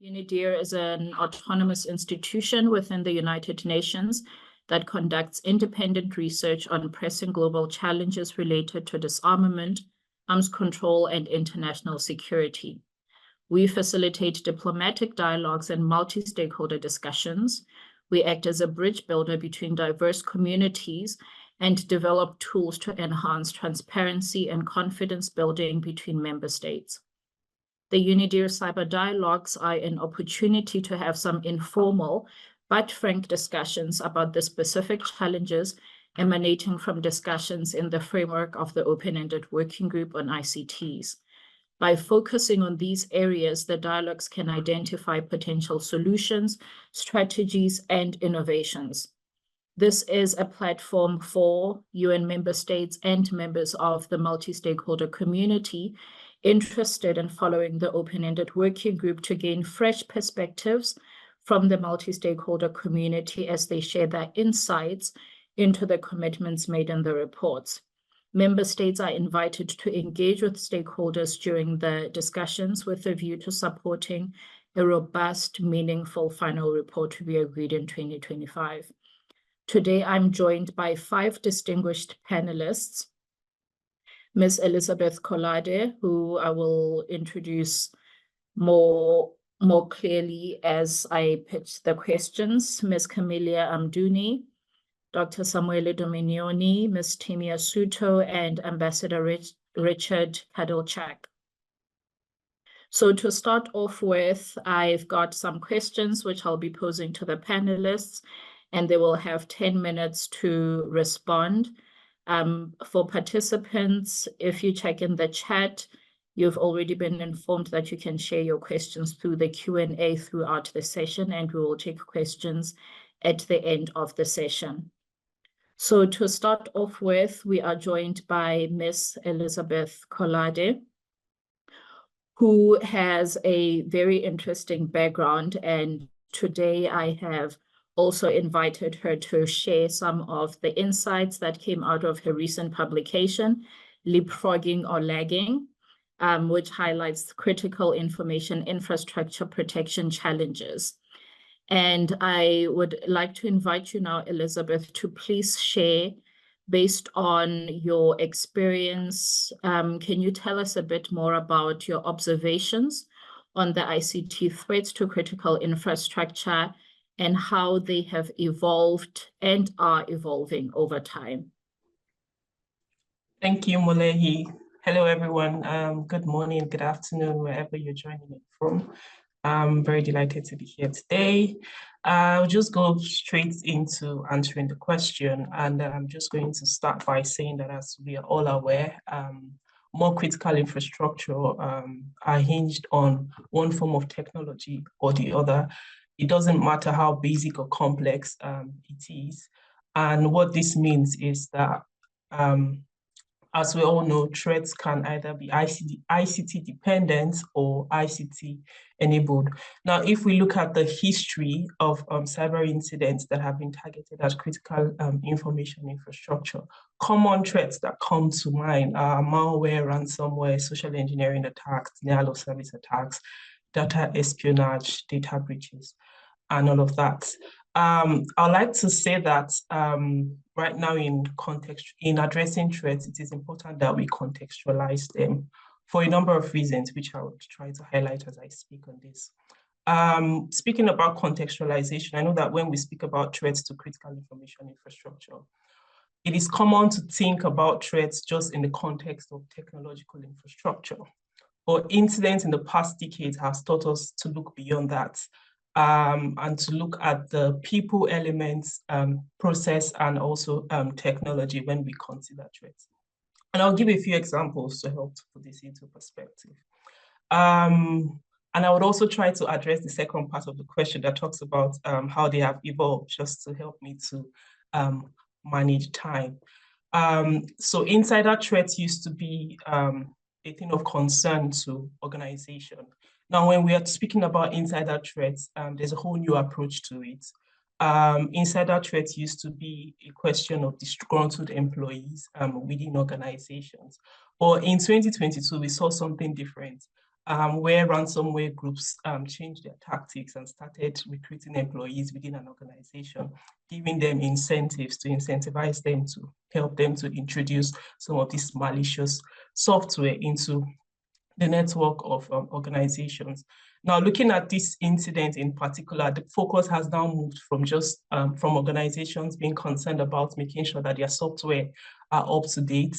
UNIDIR is an autonomous institution within the United Nations that conducts independent research on pressing global challenges related to disarmament, arms control, and international security. We facilitate diplomatic dialogues and multi-stakeholder discussions. We act as a bridge builder between diverse communities and develop tools to enhance transparency and confidence building between member states. The UNIDIR Cyber Dialogues are an opportunity to have some informal but frank discussions about the specific challenges emanating from discussions in the framework of the Open-Ended Working Group on ICTs. By focusing on these areas, the dialogues can identify potential solutions, strategies, and innovations. This is a platform for UN member states and members of the multi-stakeholder community interested in following the Open-Ended Working Group to gain fresh perspectives from the multi-stakeholder community as they share their insights into the commitments made in the reports. Member states are invited to engage with stakeholders during the discussions with a view to supporting a robust, meaningful final report to be agreed in 2025. Today, I'm joined by 5 distinguished panelists. Ms. Elizabeth Kolade, who I will introduce more clearly as I pitch the questions, Ms. Camelia Amduni, Dr. Samuele Dominioni, Ms. Timia Suto, and Ambassador Richard Kadilchak. So to start off with, I've got some questions which I'll be posing to the panelists, and they will have 10 minutes to respond. For participants, if you check in the chat, you've already been informed that you can share your questions through the Q&A throughout the session, and we will take questions at the end of the session. So to start off with, we are joined by Ms. Elizabeth Kolade, who has a very interesting background, and today I have also invited her to share some of the insights that came out of her recent publication, Leapfrogging or Lagging, which highlights critical information infrastructure protection challenges. And I would like to invite you now, Elizabeth, to please share, based on your experience, can you tell us a bit more about your observations on the ICT threats to critical infrastructure and how they have evolved and are evolving over time? Thank you, Molehi. Hello, everyone. Good morning, good afternoon, wherever you're joining it from. I'm very delighted to be here today. I'll just go straight into answering the question, and I'm just going to start by saying that, as we are all aware, more critical infrastructure are hinged on one form of technology or the other. It doesn't matter how basic or complex it is. And what this means is that, as we all know, threats can either be ICT dependent or ICT enabled. Now, if we look at the history of cyber incidents that have been targeted as critical information infrastructure, common threats that come to mind are malware, ransomware, social engineering attacks, denial of service attacks, data espionage, data breaches, and all of that. I'd like to say that right now in addressing threats, it is important that we contextualize them for a number of reasons, which I would try to highlight as I speak on this. Speaking about contextualization, I know that when we speak about threats to critical information infrastructure, it is common to think about threats just in the context of technological infrastructure. But incidents in the past decades has taught us to look beyond that. And to look at the people elements, process, and also technology when we consider threats. And I'll give a few examples to help to put this into perspective. And I would also try to address the second part of the question that talks about how they have evolved, just to help me to manage time. So insider threats used to be a thing of concern to organization. Now, when we are speaking about insider threats, there's a whole new approach to it. Insider threats used to be a question of disgruntled employees within organizations. But in 2022, we saw something different. where ransomware groups changed their tactics and started recruiting employees within an organization, giving them incentives to incentivize them to help them to introduce some of this malicious software into the network of organizations. Now, looking at this incident in particular, the focus has now moved from just from organizations being concerned about making sure that their software are up to date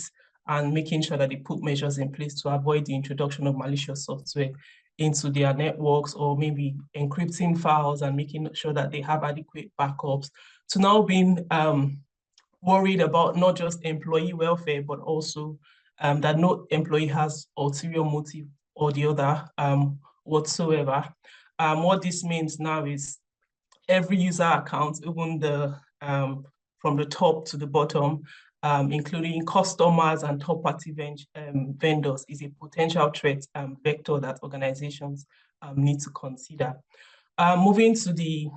and making sure that they put measures in place to avoid the introduction of malicious software into their networks, or maybe encrypting files and making sure that they have adequate backups, to now being worried about not just employee welfare, but also that no employee has ulterior motive or the other whatsoever. What this means now is every user account, even the from the top to the bottom, including customers and third-party vendors, is a potential threat vector that organizations need to consider. Moving to the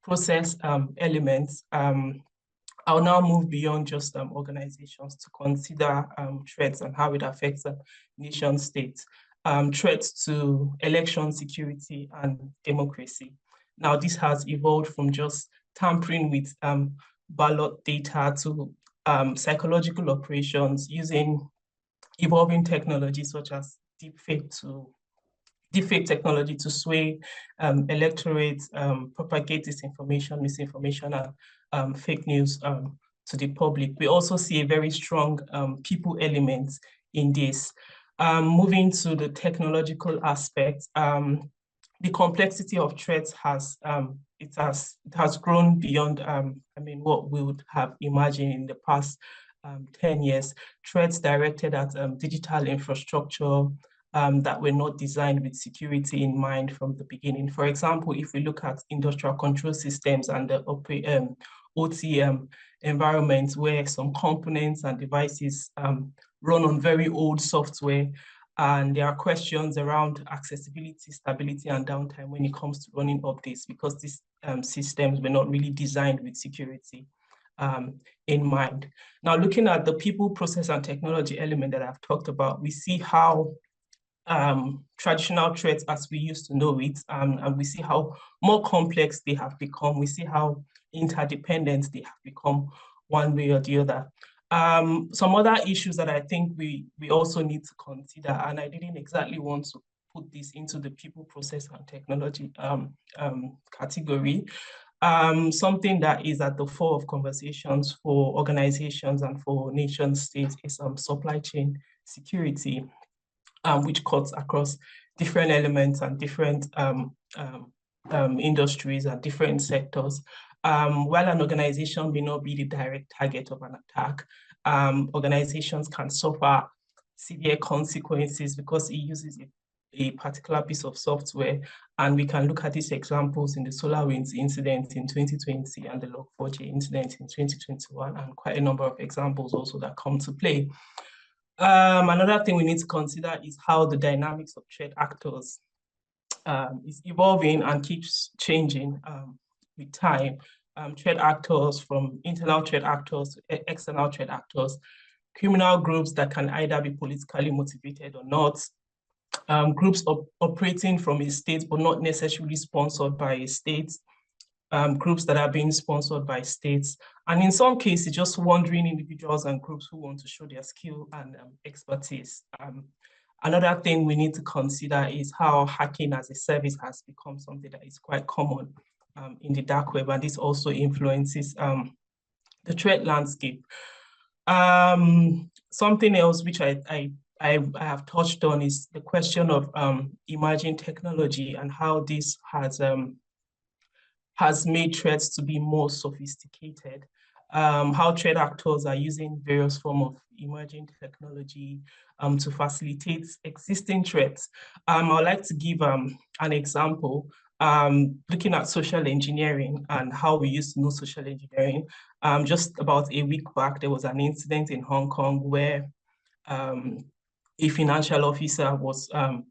process elements, I'll now move beyond just organizations to consider threats and how it affects nation states. Threats to election security and democracy. Now, this has evolved from just tampering with ballot data to psychological operations using evolving technologies such as deepfake technology to sway electorates, propagate disinformation, misinformation, and fake news to the public. We also see a very strong people element in this. Moving to the technological aspect, the complexity of threats has grown beyond what we would have imagined in the past 10 years. Threats directed at digital infrastructure that were not designed with security in mind from the beginning. For example, if we look at industrial control systems and the OT environments where some components and devices run on very old software, and there are questions around accessibility, stability, and downtime when it comes to running updates, because these systems were not really designed with security in mind. Now, looking at the people, process, and technology element that I've talked about, we see how traditional threats as we used to know it, and we see how more complex they have become. We see how interdependent they have become one way or the other. Some other issues that I think we also need to consider, and I didn't exactly want to put this into the people, process, and technology category. Something that is at the fore of conversations for organizations and for nation states is supply chain security, which cuts across different elements and different industries and different sectors. While an organization may not be the direct target of an attack, organizations can suffer severe consequences because it uses a particular piece of software. And we can look at these examples in the SolarWinds incident in 2020 and the Log4j incident in 2021, and quite a number of examples also that come to play. Another thing we need to consider is how the dynamics of threat actors is evolving and keeps changing with time. Threat actors, from internal threat actors to external threat actors, criminal groups that can either be politically motivated or not, groups operating from a state but not necessarily sponsored by a state, groups that are being sponsored by states, and in some cases, just wandering individuals and groups who want to show their skill and expertise. Another thing we need to consider is how hacking as a service has become something that is quite common in the dark web, and this also influences the threat landscape. Something else which I have touched on is the question of emerging technology and how this has made threats to be more sophisticated. How threat actors are using various forms of emerging technology to facilitate existing threats. I would like to give an example, looking at social engineering and how we used to know social engineering. Just about a week back, there was an incident in Hong Kong where a financial officer was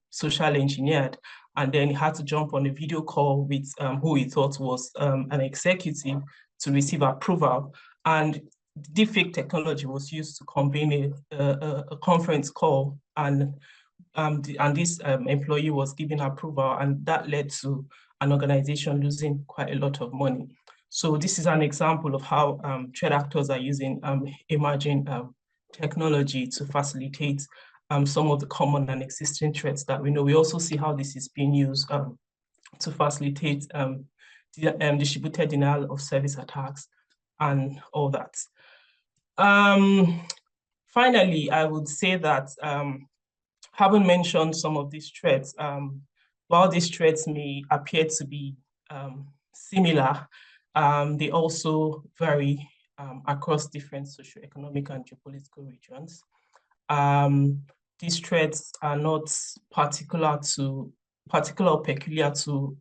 social engineered, and then he had to jump on a video call with who he thought was an executive to receive approval. And deepfake technology was used to convene a conference call, and and this employee was given approval, and that led to an organization losing quite a lot of money. So this is an example of how threat actors are using emerging technology to facilitate some of the common and existing threats that we know. We also see how this is being used to facilitate distributed denial of service attacks and all that. Finally, I would say that having mentioned some of these threats, while these threats may appear to be similar, they also vary across different socioeconomic and geopolitical regions. These threats are not particular or peculiar to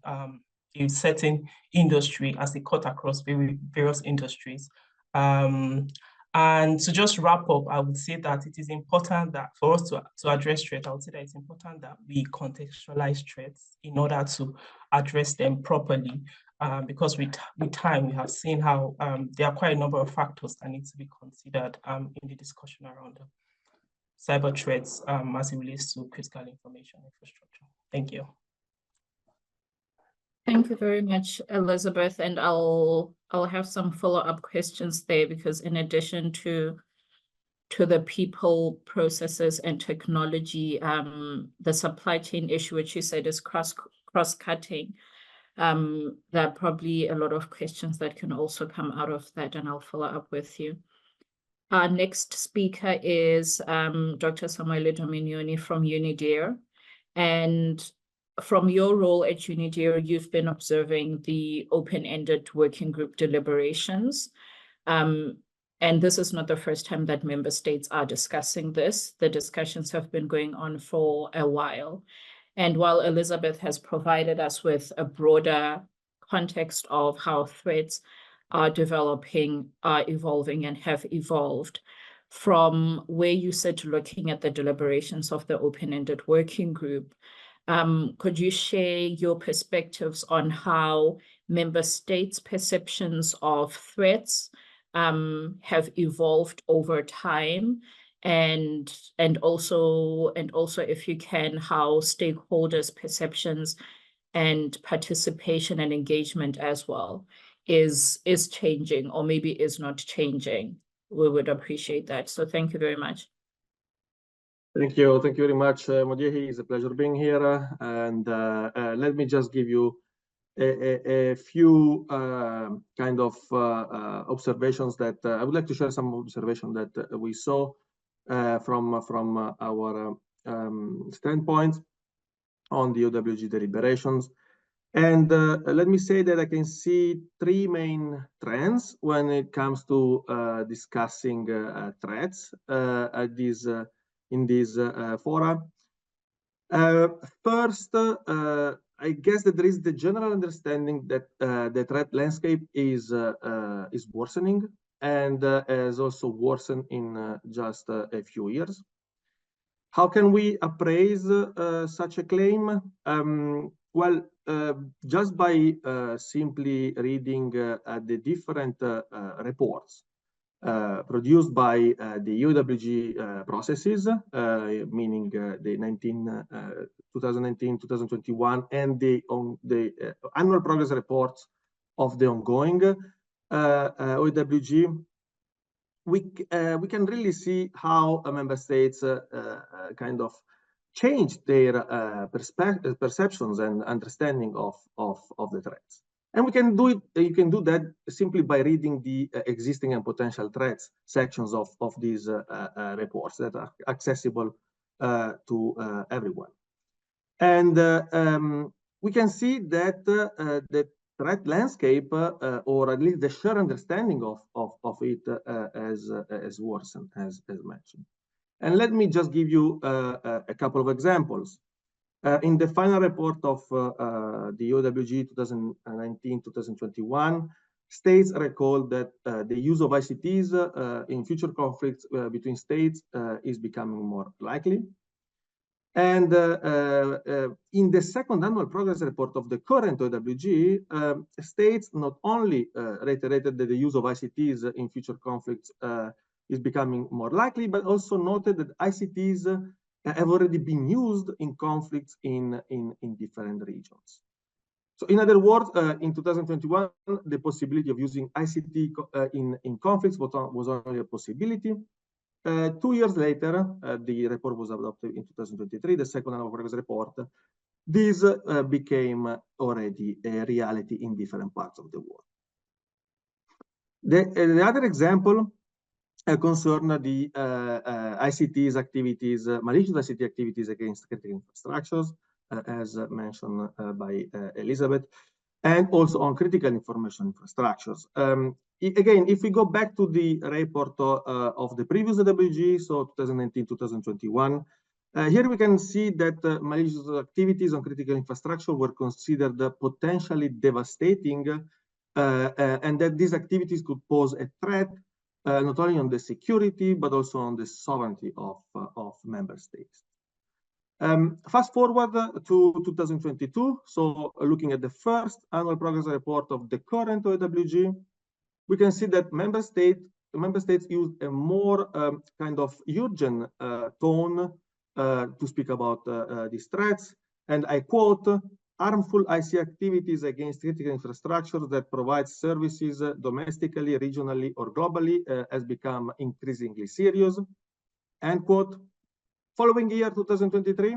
a certain industry, as they cut across various industries. And to just wrap up, I would say that it is important that for us to address threats, I would say that it's important that we contextualize threats in order to address them properly, because with time, we have seen how there are quite a number of factors that need to be considered in the discussion around cyber threats as it relates to critical information infrastructure. Thank you. Thank you very much, Elizabeth. And I'll have some follow-up questions there, because in addition to the people, processes, and technology, the supply chain issue, which you said is cross-cutting, there are probably a lot of questions that can also come out of that, and I'll follow up with you. Our next speaker is Dr. Samuele Dominioni from UNIDIR. And from your role at UNIDIR, you've been observing the open-ended working group deliberations. And this is not the first time that member states are discussing this. The discussions have been going on for a while. And while Elizabeth has provided us with a broader context of how threats are developing, are evolving, and have evolved, from where you sit looking at the deliberations of the open-ended working group, could you share your perspectives on how member states' perceptions of threats have evolved over time, and also if you can, how stakeholders' perceptions and participation and engagement as well is changing, or maybe is not changing? We would appreciate that. So thank you very much. Thank you very much, Modiehi. It's a pleasure being here. And let me just give you a few kind of observations that I would like to share. Some observations that we saw from our standpoint on the OEWG deliberations. And let me say that I can see three main trends when it comes to discussing threats in these fora. First, I guess that there is the general understanding that the threat landscape is worsening, and has also worsened in just a few years. How can we appraise such a claim? Well, just by simply reading the different reports produced by the OEWG processes, meaning the 2019-2021, and the annual progress reports of the ongoing OEWG, we can really see how member states kind of change their perceptions and understanding of the threats. And we can do it. You can do that simply by reading the existing and potential threats sections of these reports that are accessible to everyone. And we can see that the threat landscape, or at least the shared understanding of it, has worsened, as mentioned. And let me just give you a couple of examples. In the final report of the OEWG 2019-2021, states recall that the use of ICTs in future conflicts between states is becoming more likely. And in the second annual progress report of the current OEWG, states not only reiterated that the use of ICTs in future conflicts is becoming more likely, but also noted that ICTs have already been used in conflicts in different regions. So in other words, in 2021, the possibility of using ICT in conflicts was only a possibility. 2 years later, the report was adopted in 2023, the second annual progress report. This became already a reality in different parts of the world. The other example concern the ICT's activities, malicious ICT activities against critical infrastructures, as mentioned by Elizabeth, and also on critical information infrastructures. Again, if we go back to the report of the previous OEWG, so 2019-2021, here we can see that malicious activities on critical infrastructure were considered potentially devastating, and that these activities could pose a threat not only on the security, but also on the sovereignty of member states. Fast forward to 2022, so looking at the first annual progress report of the current OEWG, we can see that member states used a more kind of urgent tone to speak about these threats, and I quote, "Harmful IC activities against critical infrastructure that provide services domestically, regionally, or globally has become increasingly serious," end quote. Following year, 2023,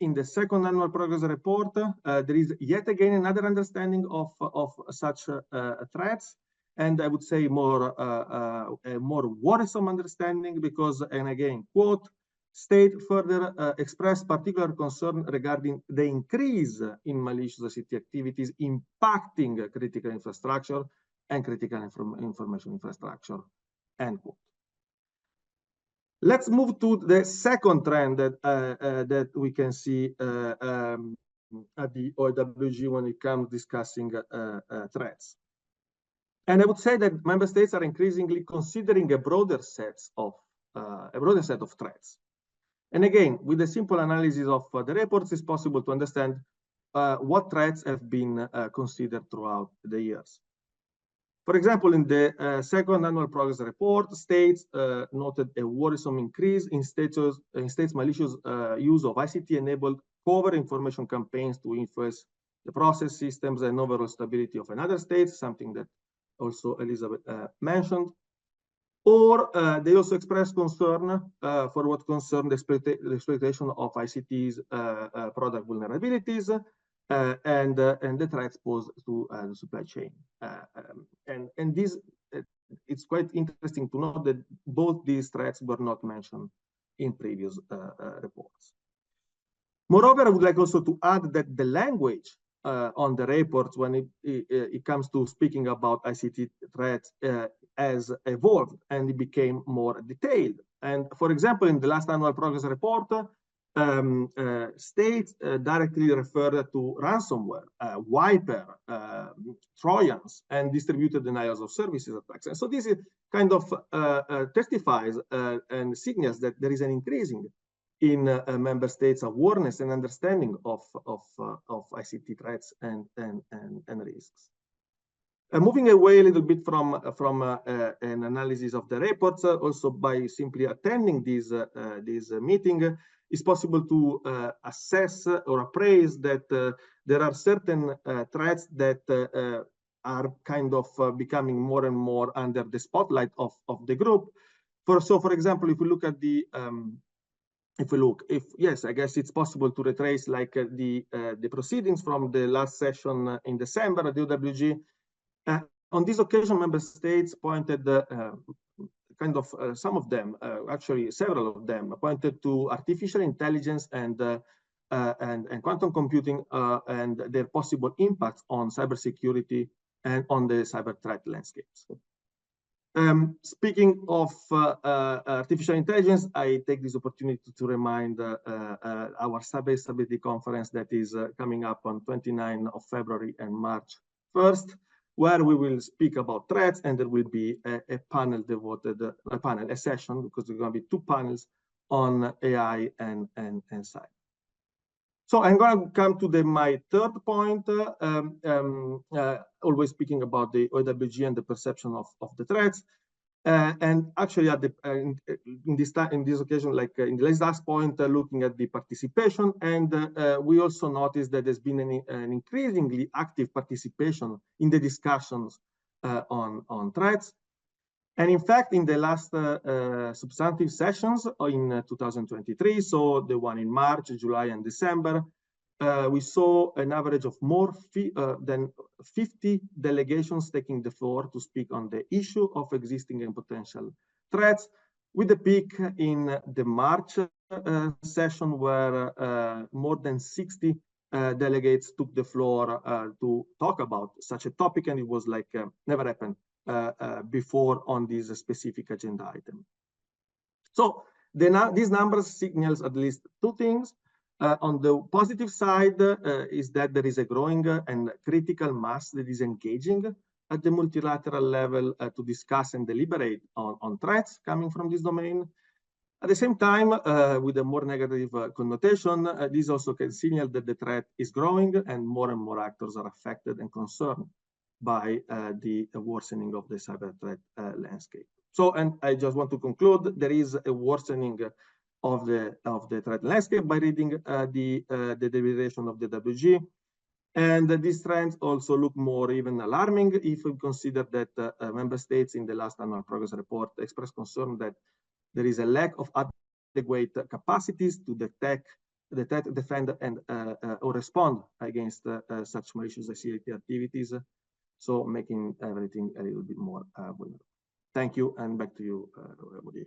in the second annual progress report, there is yet again another understanding of such threats, and I would say a more worrisome understanding because, and again, quote, "State further expressed particular concern regarding the increase in malicious ICT activities impacting critical infrastructure and critical information infrastructure," end quote. Let's move to the second trend that we can see at the OEWG when it comes discussing threats. And I would say that member states are increasingly considering a broader set of threats. And again, with a simple analysis of the reports, it's possible to understand what threats have been considered throughout the years. For example, in the second annual progress report, states noted a worrisome increase in states' malicious use of ICT-enabled covert information campaigns to influence the process systems and overall stability of another state, something that also Elizabeth mentioned. Or they also expressed concern for what concerned the exploitation of ICT's product vulnerabilities and the threats posed to the supply chain. And this, it's quite interesting to note that both these threats were not mentioned in previous reports. Moreover, I would like also to add that the language on the reports when it comes to speaking about ICT threats has evolved and it became more detailed. And for example, in the last annual progress report, states directly referred to ransomware, wiper, Trojans, and distributed denials of services attacks. And so this is kind of testifies and signals that there is an increasing in member states' awareness and understanding of ICT threats and risks. Moving away a little bit from an analysis of the reports, also by simply attending this meeting, it's possible to assess or appraise that there are certain threats that are kind of becoming more and more under the spotlight of the group. So, for example, if we look at the yes, I guess it's possible to retrace like the proceedings from the last session in December at the OEWG. On this occasion, member states pointed kind of some of them, actually several of them, pointed to artificial intelligence and quantum computing and their possible impacts on cybersecurity and on the cyber threat landscapes. Speaking of artificial intelligence, I take this opportunity to remind our Cyber Stability Conference that is coming up on 29th of February and March 1st, where we will speak about threats, and there will be a panel devoted, a session, because there are going to be 2 panels on AI and cyber. So I'm going to come to my third point, always speaking about the OEWG and the perception of the threats. And actually, at the in this occasion, like in the last point, looking at the participation, and we also noticed that there's been an increasingly active participation in the discussions on threats. And in fact, in the last substantive sessions in 2023, so the one in March, July, and December, we saw an average of more than 50 delegations taking the floor to speak on the issue of existing and potential threats, with a peak in the March session where more than 60 delegates took the floor to talk about such a topic, and it was like never happened before on this specific agenda item. So these numbers signals at least two things. On the positive side is that there is a growing and critical mass that is engaging at the multilateral level to discuss and deliberate on threats coming from this domain. At the same time, with a more negative connotation, this also can signal that the threat is growing and more actors are affected and concerned by the worsening of the cyber threat landscape. So, and I just want to conclude, there is a worsening of the threat landscape by reading the deliberation of the OEWG. And these trends also look more even alarming if we consider that member states in the last annual progress report expressed concern that there is a lack of adequate capacities to detect, defend, and or respond against such malicious security activities. So making everything a little bit more vulnerable. Thank you, and back to you, Woody.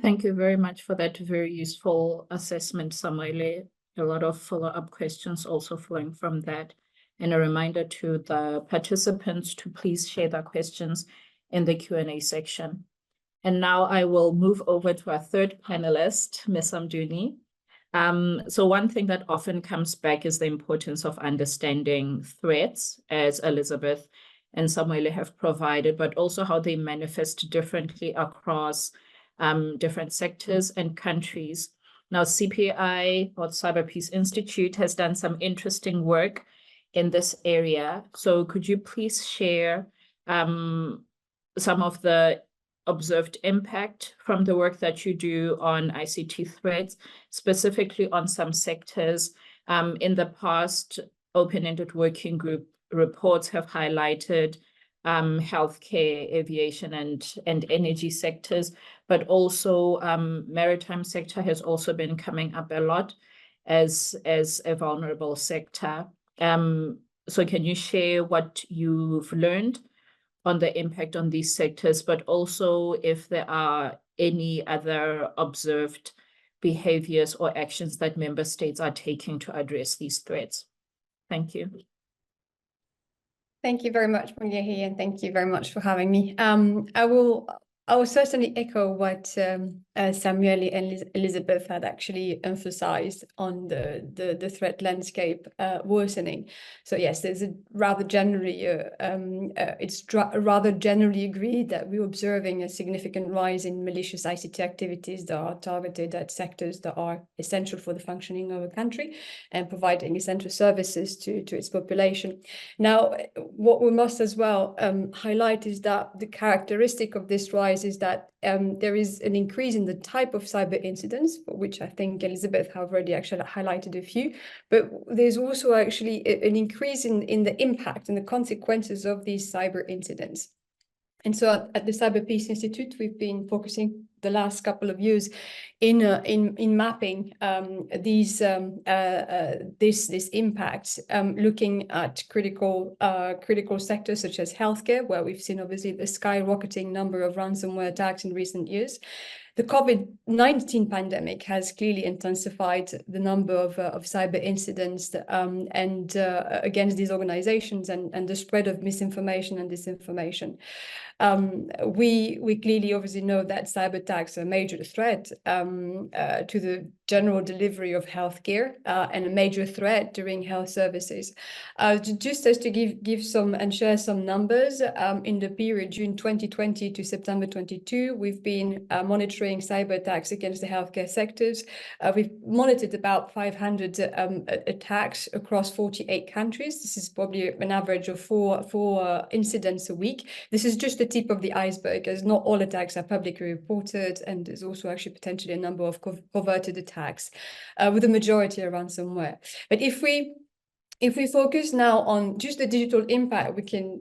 Thank you very much for that very useful assessment, Samuele. A lot of follow-up questions also flowing from that. And a reminder to the participants to please share their questions in the Q&A section. And now I will move over to our third panelist, Ms. Amduni. So one thing that often comes back is the importance of understanding threats, as Elizabeth and Samuele have provided, but also how they manifest differently across different sectors and countries. Now, CPI, or Cyber Peace Institute, has done some interesting work in this area. So could you please share some of the observed impact from the work that you do on ICT threats, specifically on some sectors? In the past, open-ended working group reports have highlighted healthcare, aviation, and energy sectors, but also maritime sector has also been coming up a lot as a vulnerable sector. So can you share what you've learned on the impact on these sectors, but also if there are any other observed behaviors or actions that member states are taking to address these threats? Thank you. Thank you very much, Munyehi, and thank you very much for having me. I will certainly echo what Samuele and Elizabeth had actually emphasized on the threat landscape worsening. So yes, there's a rather generally rather generally agreed that we're observing a significant rise in malicious ICT activities that are targeted at sectors that are essential for the functioning of a country and providing essential services to its population. Now, what we must as well highlight is that the characteristic of this rise is that there is an increase in the type of cyber incidents, for which I think Elizabeth have already actually highlighted a few, but there's also actually an increase in the impact and the consequences of these cyber incidents. And so at the Cyber Peace Institute, we've been focusing the last couple of years in mapping these impacts, looking at critical sectors such as healthcare, where we've seen obviously the skyrocketing number of ransomware attacks in recent years. The COVID-19 pandemic has clearly intensified the number of cyber incidents against these organizations and the spread of misinformation and disinformation. We clearly obviously know that cyber attacks are a major threat to general delivery of healthcare and a major threat during health services. Just as to give some and share some numbers, in the period June 2020 to September 22, we've been monitoring cyber attacks against the healthcare sectors. We've monitored about 500 attacks across 48 countries. This is probably an average of four incidents a week. This is just the tip of the iceberg, as not all attacks are publicly reported, and there's also actually potentially a number of coverted attacks, with the majority are ransomware. But if we focus now on just the digital impact,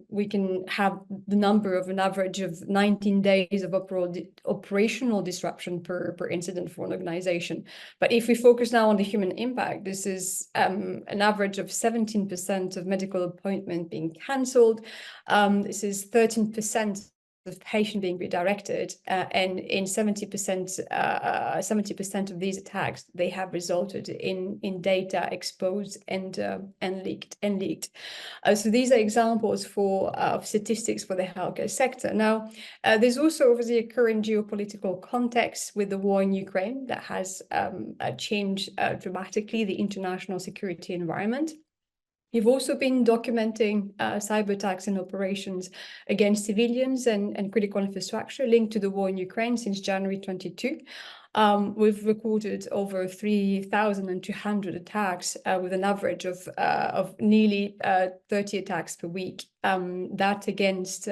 we can have the number of an average of 19 days of operational disruption per incident for an organization. But if we focus now on the human impact, this is an average of 17% of medical appointment being cancelled. This is 13% of patient being redirected, and in 70% of these attacks, they have resulted in data exposed and leaked. So these are examples of statistics for the healthcare sector. Now, there's also obviously a current geopolitical context with the war in Ukraine that has changed dramatically the international security environment. We've also been documenting cyber attacks and operations against civilians and critical infrastructure linked to the war in Ukraine since January 22. We've recorded over 3,200 attacks with an average of nearly 30 attacks per week. That against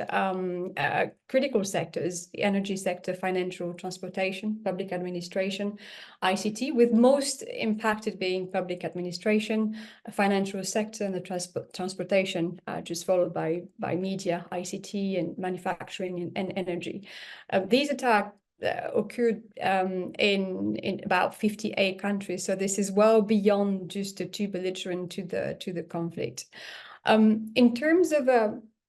critical sectors, the energy sector, financial, transportation, public administration, ICT, with most impacted being public administration, financial sector, and the transportation, just followed by media, ICT, and manufacturing and energy. These attacks occurred in about 58 countries, so this is well beyond just the two belligerent to the conflict. In terms of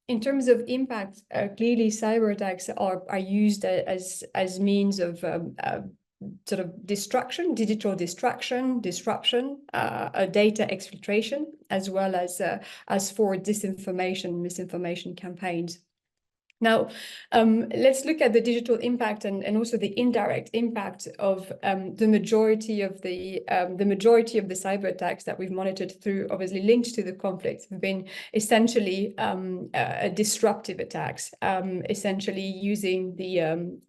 impact, clearly cyber attacks are used as means of sort of destruction, digital disruption, data exfiltration, as well as for disinformation, misinformation campaigns. Now, let's look at the digital impact and also the indirect impact of the majority of the cyber attacks that we've monitored through, obviously linked to the conflict, have been essentially disruptive attacks, essentially using the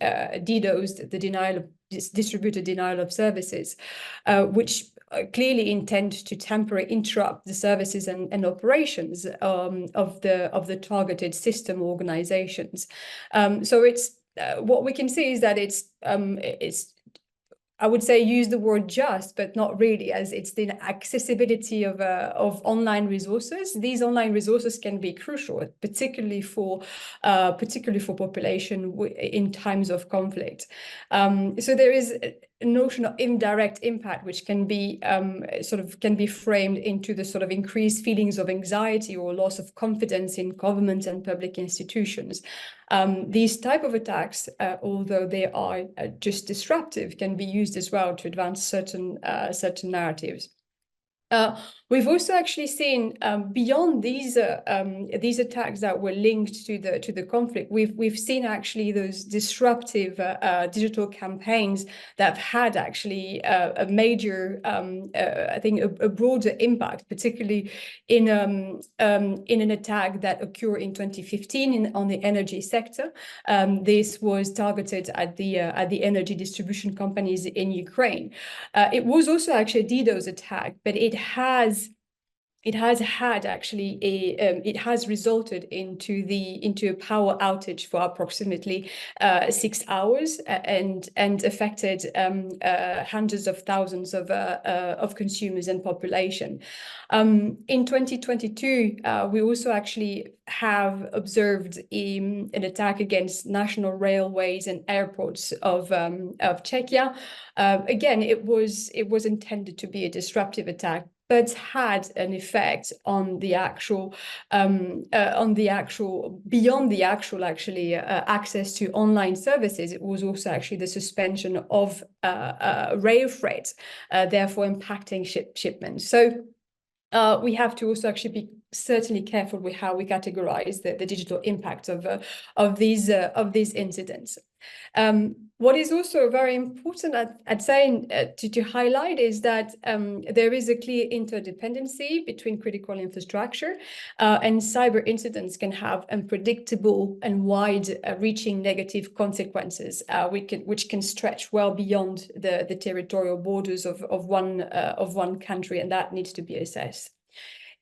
DDoS, the distributed denial of services, which clearly intend to temporarily interrupt the services and operations of the targeted system organizations. So it's what we can see is that it's I would say use the word just, but not really, as it's the accessibility of online resources. These online resources can be crucial, particularly for population in times of conflict. So there is a notion of indirect impact, which can be framed into the sort of increased feelings of anxiety or loss of confidence in government and public institutions. These type of attacks, although they are just disruptive, can be used as well to advance certain narratives. We've also actually seen beyond these attacks that were linked to the conflict, we've seen actually those disruptive digital campaigns that have had actually a major, I think, a broader impact, particularly in an attack that occurred in 2015 on the energy sector. This was targeted at the energy distribution companies in Ukraine. It was also actually a DDoS attack, but it has resulted into a power outage for approximately 6 hours and affected hundreds of thousands of consumers and population. In 2022, we also actually have observed an attack against national railways and airports of Czechia. Again, it was intended to be a disruptive attack, but had an effect on the actual beyond the actual access to online services. It was also actually the suspension of rail freight, therefore impacting shipments. So we have to also actually be certainly careful with how we categorize the digital impact of these incidents. What is also very important at saying to highlight is that there is a clear interdependency between critical infrastructure and cyber incidents can have unpredictable and wide-reaching negative consequences, which can stretch well beyond the territorial borders of one country, and that needs to be assessed.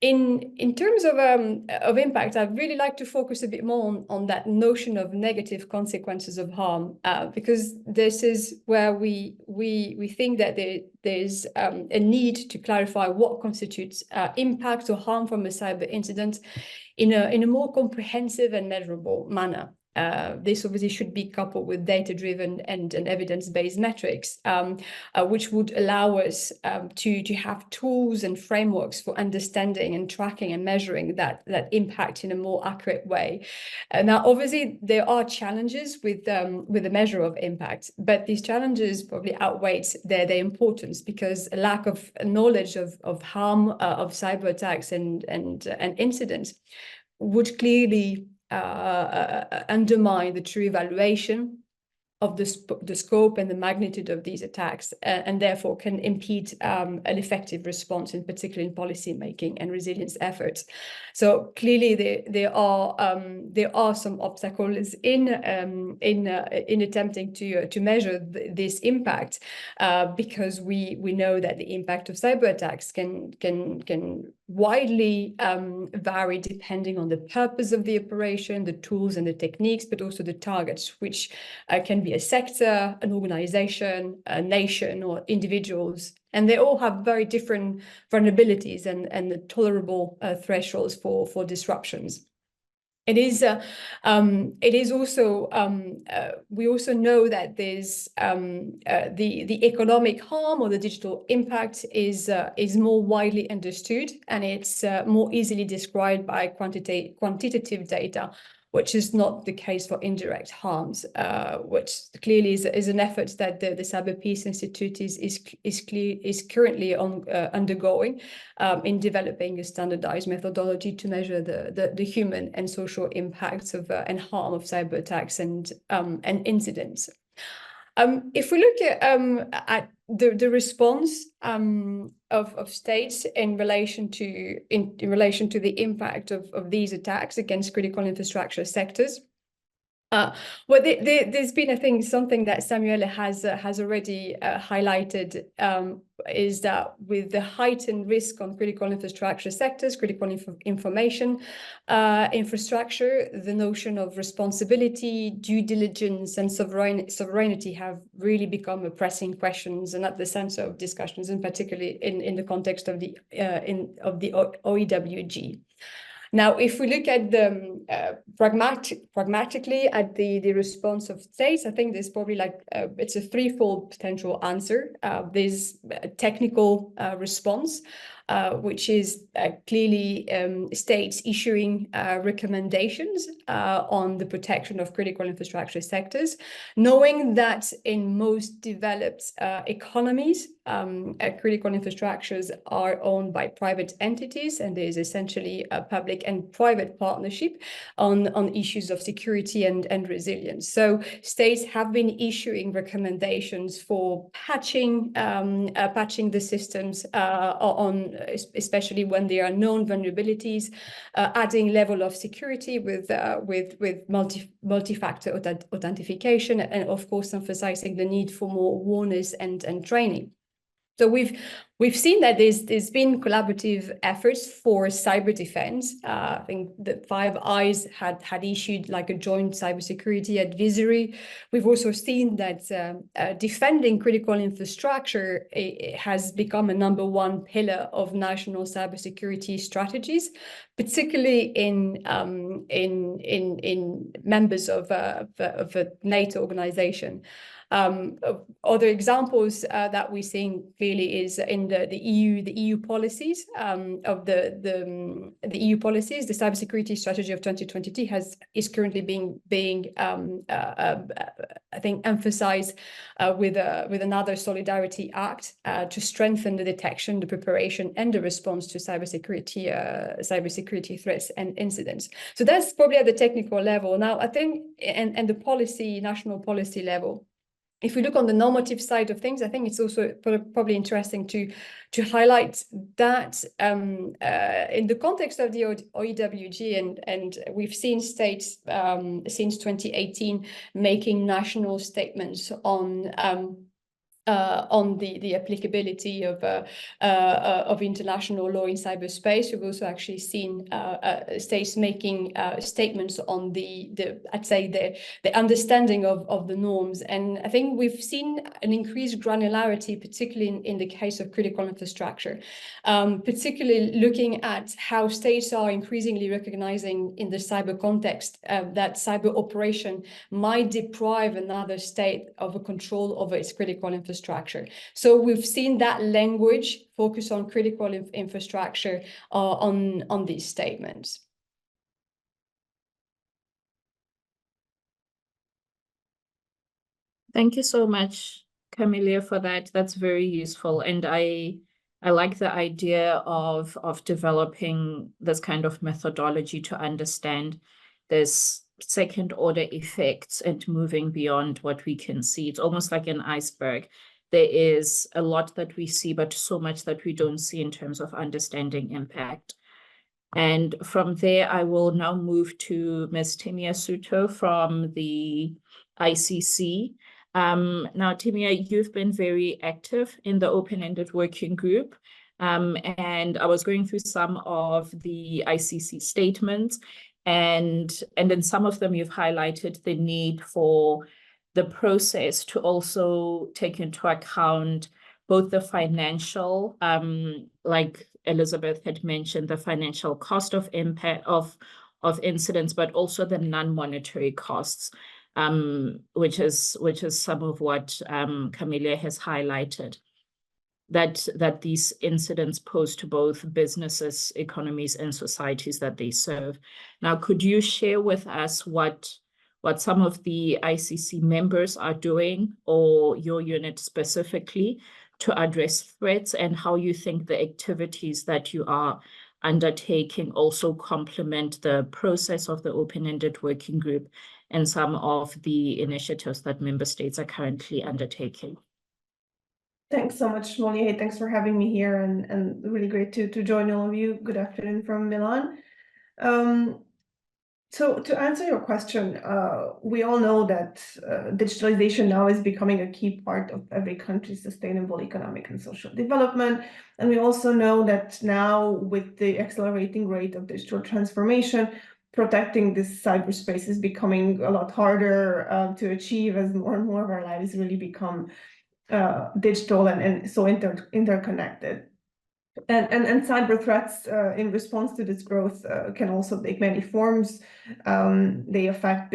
In terms of impact, I'd really like to focus a bit more on that notion of negative consequences of harm, because this is where we think that there's a need to clarify what constitutes impact or harm from a cyber incident in a more comprehensive and measurable manner. This obviously should be coupled with data-driven and evidence-based metrics, which would allow us to have tools and frameworks for understanding and tracking and measuring that impact in a more accurate way. Now, obviously, there are challenges with the measure of impact, but these challenges probably outweigh their importance, because a lack of knowledge of harm of cyber attacks and incidents would clearly undermine the true evaluation of the scope and the magnitude of these attacks, and therefore can impede an effective response, in particular in policy making and resilience efforts. So clearly there are some obstacles in attempting to measure this impact, because we know that the impact of cyber attacks can widely vary depending on the purpose of the operation, the tools and the techniques, but also the targets, which can be a sector, an organization, a nation, or individuals. And they all have very different vulnerabilities and tolerable thresholds for disruptions. It is also, we also know that there's the economic harm or the digital impact is more widely understood, and it's more easily described by quantitative data, which is not the case for indirect harms, which clearly is an effort that the Cyber Peace Institute is currently undergoing in developing a standardized methodology to measure the human and social impacts of and harm of cyber attacks and incidents. If we look at the response of states in relation to the impact of these attacks against critical infrastructure sectors, well, there's been, I think, something that Samuele has already highlighted, is that with the heightened risk on critical infrastructure sectors, critical information infrastructure, the notion of responsibility, due diligence, and sovereignty have really become pressing questions and at the center of discussions, and particularly in the context of the OEWG. Now, if we look at the pragmatically at the response of states, I think there's probably it's a threefold potential answer. There's a technical response, which is clearly states issuing recommendations on the protection of critical infrastructure sectors, knowing that in most developed economies, critical infrastructures are owned by private entities, and there is essentially a public and private partnership on issues of security and resilience. So states have been issuing recommendations for patching the systems especially when there are known vulnerabilities, adding level of security with multi-factor authentication, and of course emphasizing the need for more awareness and training. So we've seen that there's been collaborative efforts for cyber defense. I think the Five Eyes had issued like a joint cybersecurity advisory. We've also seen that defending critical infrastructure has become a #1 pillar of national cybersecurity strategies, particularly in members of a NATO organization. Other examples that we're seeing clearly is in the EU policies of the EU policies. The cybersecurity strategy of 2022 is currently being I think emphasized with another Solidarity Act to strengthen the detection, the preparation, and the response to cybersecurity threats and incidents. So that's probably at the technical level. Now, I think, and the national policy level. If we look on the normative side of things, I think it's also probably interesting to highlight that in the context of the OEWG, and we've seen states since 2018 making national statements on the applicability of international law in cyberspace. We've also actually seen states making statements on I'd say the understanding of the norms. And I think we've seen an increased granularity, particularly in the case of critical infrastructure, particularly looking at how states are increasingly recognizing in the cyber context that cyber operation might deprive another state of a control over its critical infrastructure. So we've seen that language focus on critical infrastructure on these statements. Thank you so much, Camilla, for that. That's very useful. And I like the idea of developing this kind of methodology to understand this second order effects and moving beyond what we can see. It's almost like an iceberg. There is a lot that we see, but so much that we don't see in terms of understanding impact. And from there, I will now move to Ms. Timia Suto from the ICC. Now, Timia, you've been very active in the open-ended working group. And I was going through some of the ICC statements, and in some of them, you've highlighted the need for the process to also take into account both the financial, like Elizabeth had mentioned, the financial cost of impact of incidents, but also the non-monetary costs, which is some of what Camilla has highlighted, that these incidents pose to both businesses, economies, and societies that they serve. Now, could you share with us what some of the ICC members are doing, or your unit specifically, to address threats, and how you think the activities that you are undertaking also complement the process of the open-ended working group and some of the initiatives that member states are currently undertaking? Thanks so much, Molly. Hey, thanks for having me here, and really great to join all of you. Good afternoon from Milan. So to answer your question, we all know that digitalization now is becoming a key part of every country's sustainable economic and social development. And we also know that now, with the accelerating rate of digital transformation, protecting this cyberspace is becoming a lot harder to achieve, as more and more of our lives really become digital and so interconnected. And cyber threats in response to this growth can also take many forms. They affect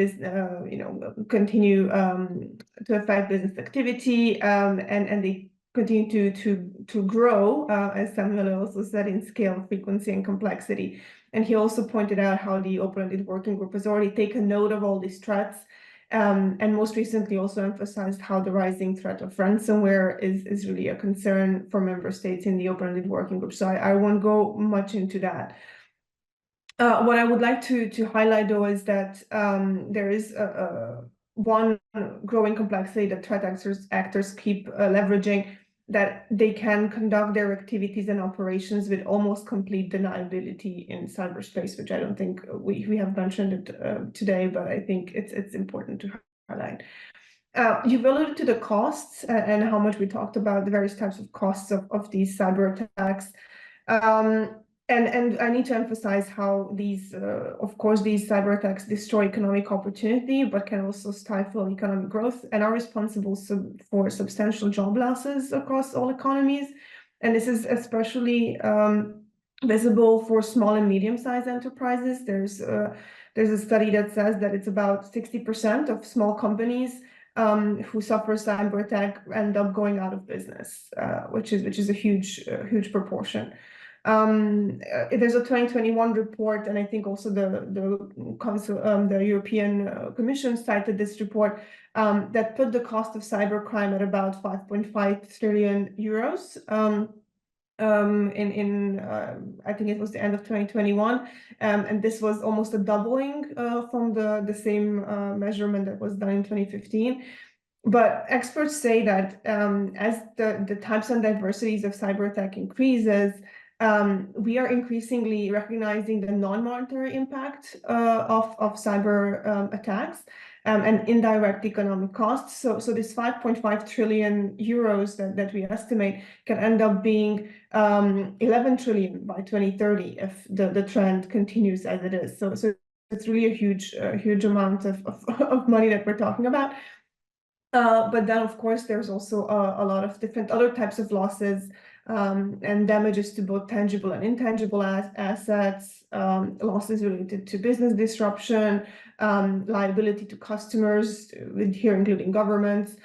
continue to affect business activity, and they continue to grow, as Samuel also said, in scale, frequency, and complexity. And he also pointed out how the open-ended working group has already taken note of all these threats, and most recently also emphasized how the rising threat of ransomware is really a concern for member states in the open-ended working group. So I won't go much into that. What I would like to highlight, though, is that there is one growing complexity that threat actors keep leveraging, that they can conduct their activities and operations with almost complete deniability in cyberspace, which I don't think we have mentioned it today, but I think it's important to highlight. You've alluded to the costs and how much we talked about the various types of costs of these cyber attacks. And I need to emphasize how these, of course, these cyber attacks destroy economic opportunity, but can also stifle economic growth and are responsible for substantial job losses across all economies. And this is especially visible for small and medium-sized enterprises. There's a study that says that it's about 60% of small companies who suffer cyber attack end up going out of business, which is a huge proportion. There's a 2021 report, and I think also the European Commission cited this report that put the cost of cybercrime at about 5.5 trillion euros. I think it was the end of 2021, and this was almost a doubling from the same measurement that was done in 2015. But experts say that as the types and diversities of cyber attack increases, we are increasingly recognizing the non-monetary impact of cyber attacks and indirect economic costs. So this 5.5 trillion euros that we estimate can end up being 11 trillion by 2030 if the trend continues as it is. So it's really a huge amount of money that we're talking about. But then, of course, there's also a lot of different other types of losses and damages to both tangible and intangible assets, losses related to business disruption, liability to customers, here including governments,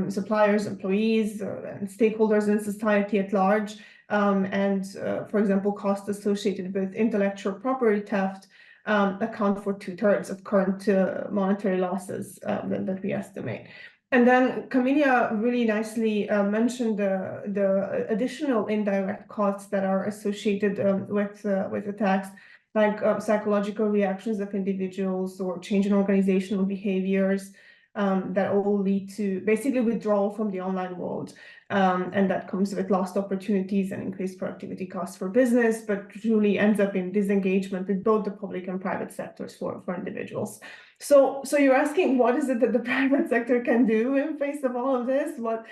suppliers, employees, and stakeholders in society at large, and, for example, costs associated with intellectual property theft account for 2/3 of current monetary losses that we estimate. And then Camelia really nicely mentioned the additional indirect costs that are associated with attacks, like psychological reactions of individuals or change in organizational behaviors that all lead to basically withdrawal from the online world. And that comes with lost opportunities and increased productivity costs for business, but truly ends up in disengagement with both the public and private sectors for individuals. So you're asking, what is it that the private sector can do in face of all of this? What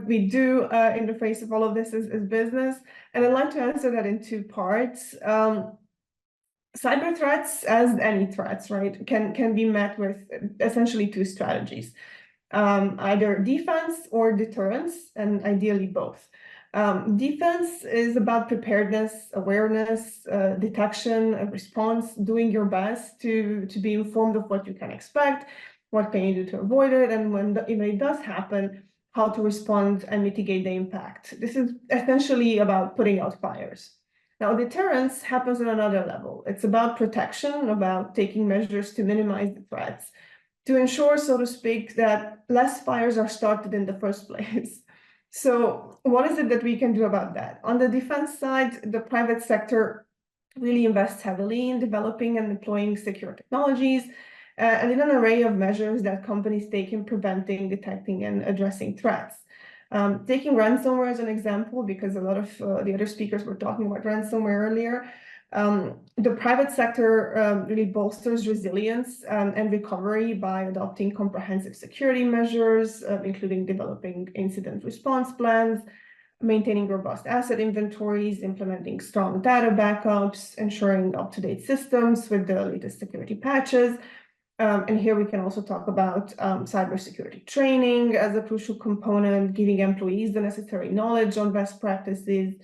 we do in the face of all of this is business. And I'd like to answer that in two parts. Cyber threats, as any threats, right, can be met with essentially two strategies, either defense or deterrence, and ideally both. Defense is about preparedness, awareness, detection, response, doing your best to be informed of what you can expect, what can you do to avoid it, and when it does happen, how to respond and mitigate the impact. This is essentially about putting out fires. Now, deterrence happens on another level. It's about protection, about taking measures to minimize the threats, to ensure, so to speak, that less fires are started in the first place. So what is it that we can do about that? On the defense side, the private sector really invests heavily in developing and deploying secure technologies and in an array of measures that companies take in preventing, detecting, and addressing threats. Taking ransomware as an example, because a lot of the other speakers were talking about ransomware earlier, the private sector really bolsters resilience and recovery by adopting comprehensive security measures, including developing incident response plans, maintaining robust asset inventories, implementing strong data backups, ensuring up-to-date systems with the latest security patches. And here we can also talk about cybersecurity training as a crucial component, giving employees the necessary knowledge on best practices,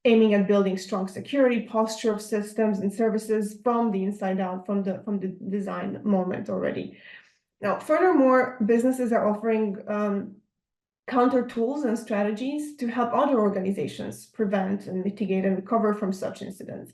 aiming at building strong security posture of systems and services from the inside out, from the design moment already. Now, furthermore, businesses are offering counter tools and strategies to help other organizations prevent and mitigate and recover from such incidents.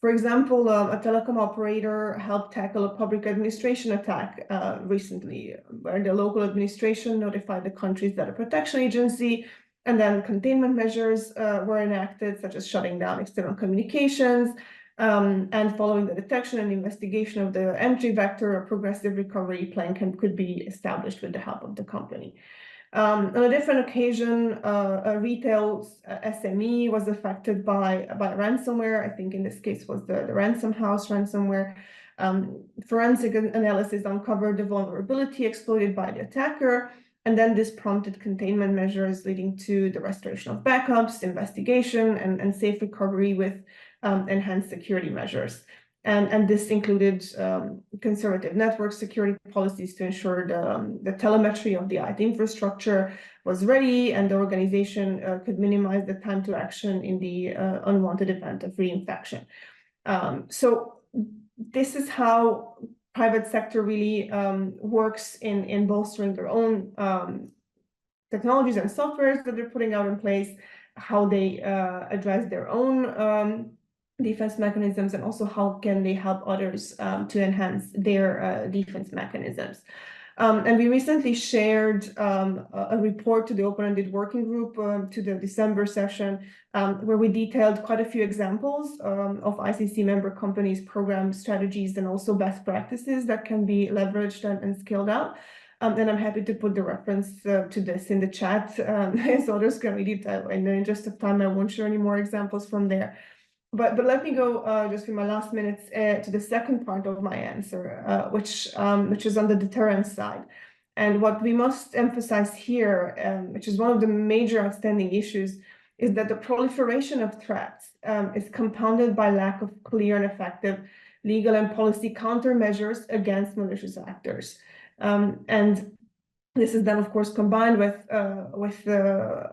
For example, a telecom operator helped tackle a public administration attack recently, where the local administration notified the country's data protection agency, and then containment measures were enacted, such as shutting down external communications, and following the detection and investigation of the entry vector, a progressive recovery plan could be established with the help of the company. On a different occasion, a retail SME was affected by ransomware. I think in this case was the Ransom House ransomware. Forensic analysis uncovered the vulnerability exploited by the attacker, and then this prompted containment measures leading to the restoration of backups, investigation, and safe recovery with enhanced security measures. And this included conservative network security policies to ensure the telemetry of the IT infrastructure was ready, and the organization could minimize the time to action in the unwanted event of reinfection. So this is how private sector really works in bolstering their own technologies and softwares that they're putting out in place, how they address their own defense mechanisms, and also how can they help others to enhance their defense mechanisms. And we recently shared a report to the open-ended working group to the December session, where we detailed quite a few examples of ICC member companies' program strategies and also best practices that can be leveraged and scaled out. And I'm happy to put the reference to this in the chat, so others can read it. In the interest of time, I won't share any more examples from there. But let me go just in my last minutes to the second part of my answer, which is on the deterrence side. And what we must emphasize here, which is one of the major outstanding issues, is that the proliferation of threats is compounded by lack of clear and effective legal and policy countermeasures against malicious actors. And this is then, of course, combined with a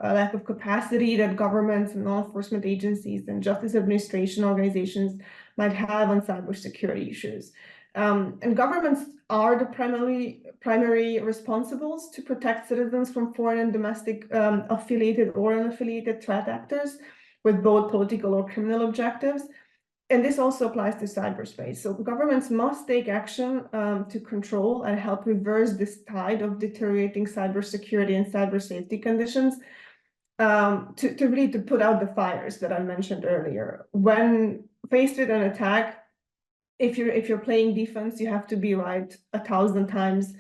lack of capacity that governments and law enforcement agencies and justice administration organizations might have on cybersecurity issues. And governments are the primary responsibles to protect citizens from foreign and domestic affiliated or unaffiliated threat actors with both political or criminal objectives. And this also applies to cyberspace. So governments must take action to control and help reverse this tide of deteriorating cybersecurity and cyber safety conditions to really put out the fires that I mentioned earlier. When faced with an attack, if you're playing defense, you have to be right 1,000 times.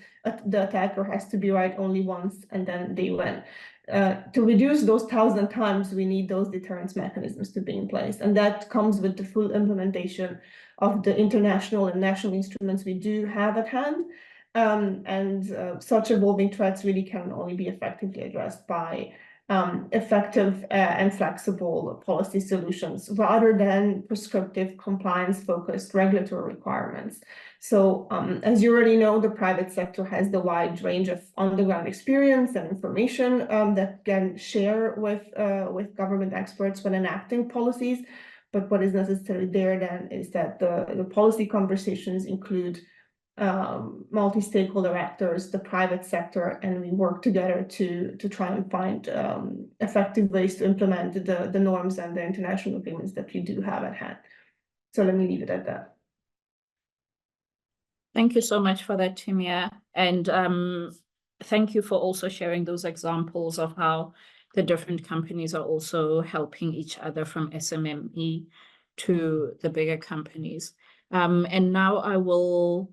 The attacker has to be right only once, and then they win. To reduce those 1,000 times, we need those deterrence mechanisms to be in place. And that comes with the full implementation of the international and national instruments we do have at hand. Such evolving threats really can only be effectively addressed by effective and flexible policy solutions rather than prescriptive compliance-focused regulatory requirements. So as you already know, the private sector has the wide range of on-the-ground experience and information that can share with government experts when enacting policies. But what is necessary there then is that the policy conversations include multi-stakeholder actors, the private sector, and we work together to try and find effective ways to implement the norms and the international agreements that we do have at hand. So let me leave it at that. Thank you so much for that, Timea. And thank you for also sharing those examples of how the different companies are also helping each other, from SMME to the bigger companies. And now I will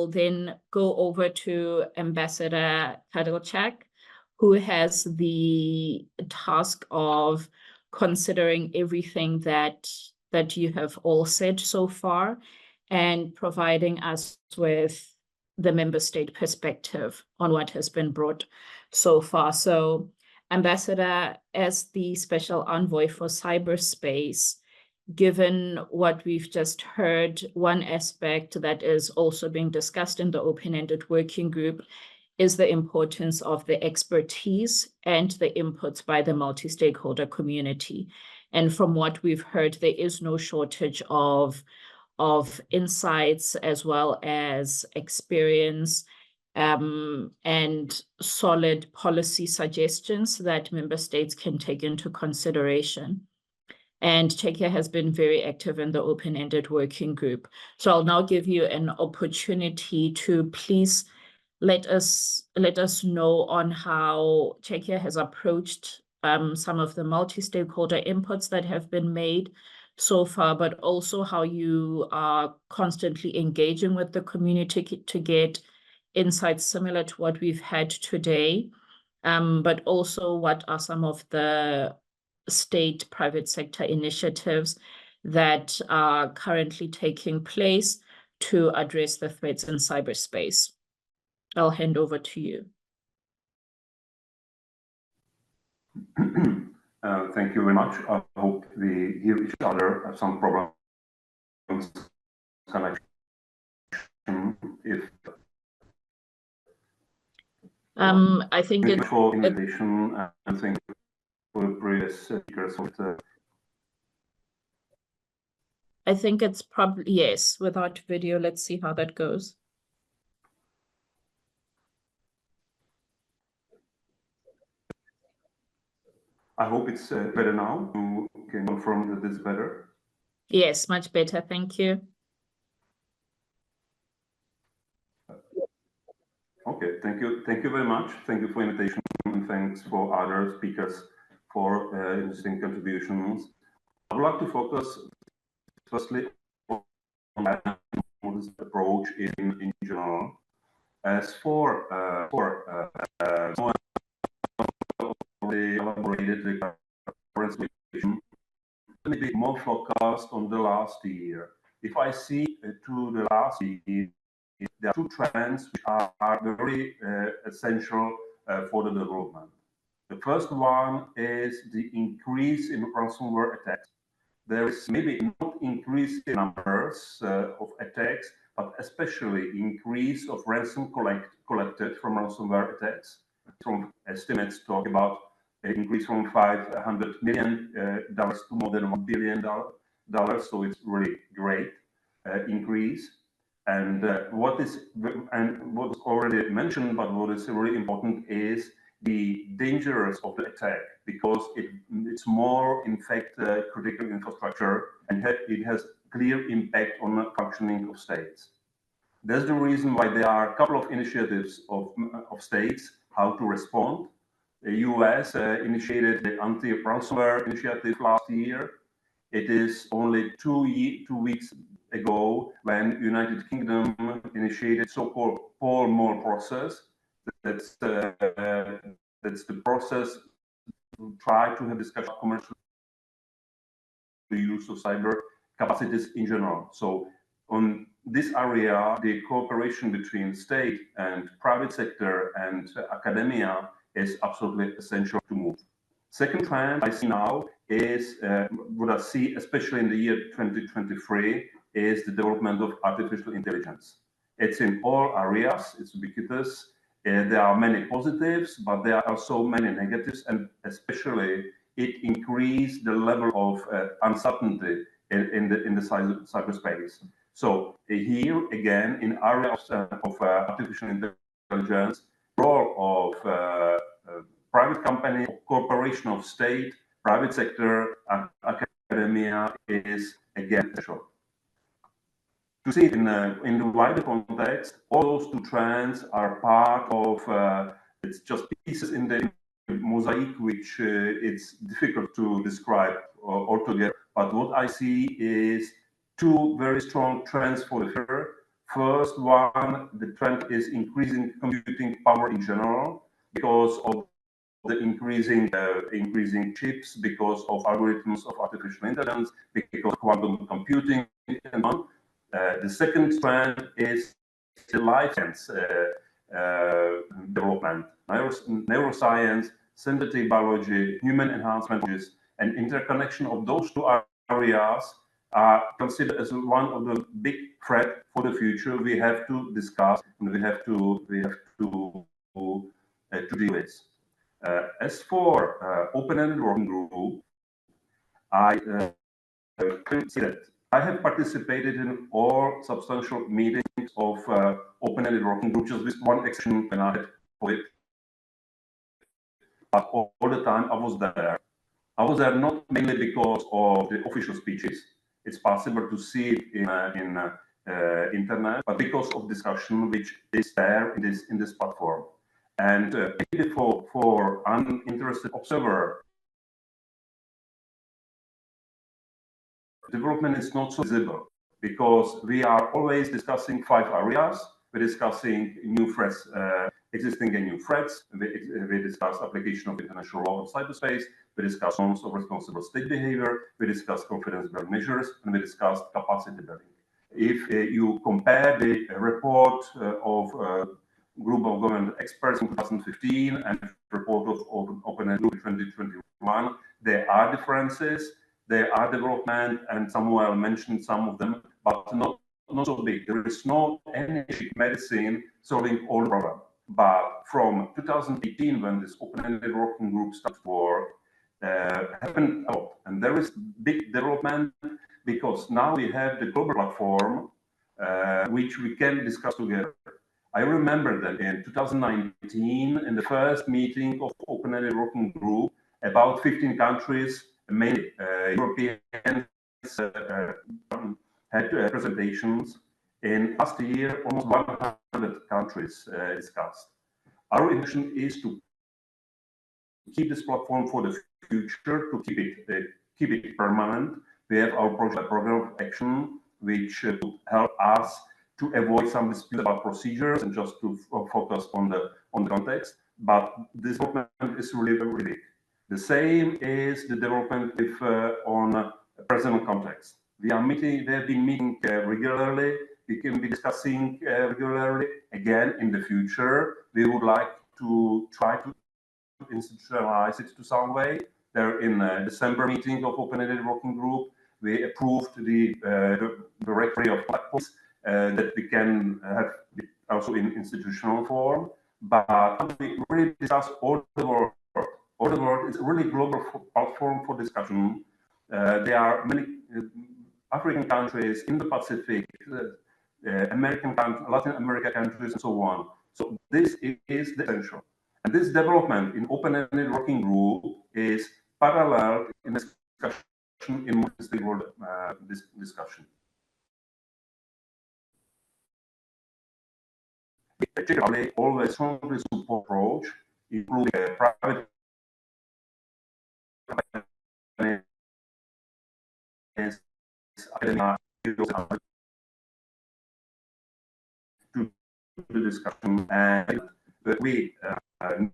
then go over to Ambassador Kadilchak, who has the task of considering everything that you have all said so far and providing us with the member state perspective on what has been brought so far. So, Ambassador, as the Special Envoy for Cyberspace, given what we've just heard, one aspect that is also being discussed in the open-ended working group is the importance of the expertise and the inputs by the multi-stakeholder community. And from what we've heard, there is no shortage of insights as well as experience and solid policy suggestions that member states can take into consideration. And Czechia has been very active in the open-ended working group. So I'll now give you an opportunity to please let us know on how Czechia has approached some of the multi-stakeholder inputs that have been made so far, but also how you are constantly engaging with the community to get insights similar to what we've had today, but also what are some of the state private sector initiatives that are currently taking place to address the threats in cyberspace. I'll hand over to you. Thank you very much. I hope we hear each other. Have some problems connection. If I think it's for invitation, and thank you for the previous speakers of the I think it's probably, yes, without video. Let's see how that goes. I hope it's better now. You can confirm that it's better. Yes, much better. Thank you. Okay, thank you. Thank you very much. Thank you for invitation, and thanks for other speakers for interesting contributions. I would like to focus firstly on this approach in general. As for the elaborated the current situation, let me be more focused on the last year. If I see to the last year, there are two trends which are very essential for the development. The first one is the increase in ransomware attacks. There is maybe not increase in numbers of attacks, but especially increase of ransom collected from ransomware attacks. From estimates talk about an increase from $500 million to more than $1 billion. So it's really great increase. And what is already mentioned, but what is really important is the dangers of the attack, because it's more in fact critical infrastructure, and it has clear impact on the functioning of states. That's the reason why there are a couple of initiatives of states how to respond. The US initiated the anti-ransomware initiative last year. It is only 2 weeks ago when United Kingdom initiated so-called Pall Mall process. That's the process to try to have discussion commercial the use of cyber capacities in general. So on this area, the cooperation between state and private sector and academia is absolutely essential to move. Second trend I see now is what I see, especially in the year 2023, is the development of artificial intelligence. It's in all areas, it's ubiquitous. There are many positives, but there are also many negatives, and especially it increased the level of uncertainty in the cyberspace. So here again, in areas of artificial intelligence, role of private company, cooperation of state, private sector, and academia is again essential. To see it in the wider context, all those two trends are part of, it's just pieces in the mosaic, which it's difficult to describe altogether. But what I see is two very strong trends for the future. First one, the trend is increasing computing power in general because of the increasing chips, because of algorithms of artificial intelligence, because of quantum computing, and on. The second trend is the life science development, neuroscience, synthetic biology, human enhancement, and interconnection of those two areas are considered as one of the big threats for the future. We have to discuss and we have to deal with. As for open-ended working group, I can see that I have participated in all substantial meetings of open-ended working groups, just with one exception when I had for it. But all the time I was there. I was there not mainly because of the official speeches. It's possible to see it in internet, but because of discussion which is there in this platform. And maybe for uninterested observer, development is not so visible because we are always discussing 5 areas. We're discussing new threats, existing and new threats. We discuss application of international law on cyberspace. We discuss norms of responsible state behavior. We discuss confidence-building measures, and we discuss capacity building. If you compare the report of group of government experts in 2015 and the report of Open Group in 2021, there are differences. There are development, and Samuel mentioned some of them, but not so big. There is no any medicine solving all the problem. But from 2018, when this open-ended working group started to work, happened a lot, and there is big development. because now we have the global platform, which we can discuss together. I remember that in 2019, in the first meeting of Open-Ended Working Group, about 15 countries, mainly Europeans, had presentations. In last year, almost 100 countries discussed. Our intention is to keep this platform for the future, to keep it permanent. We have our program of action, which will help us to avoid some disputes about procedures and just to focus on the context. But this development is really very big. The same is the development with on present context. We have been meeting regularly. We can be discussing regularly. Again, in the future, we would like to try to institutionalize it to some way. There, in December meeting of Open-Ended Working Group, we approved the directory of platforms that we can have also in institutional form. But we really discuss all the world. All the world is a really global platform for discussion. There are many African countries in the Pacific, Latin America countries, and so on. So this is the essential. And this development in Open-Ended Working Group is parallel in discussion in multi-stakeholder discussion. Generally, always strongly support approach, including private to the discussion, and we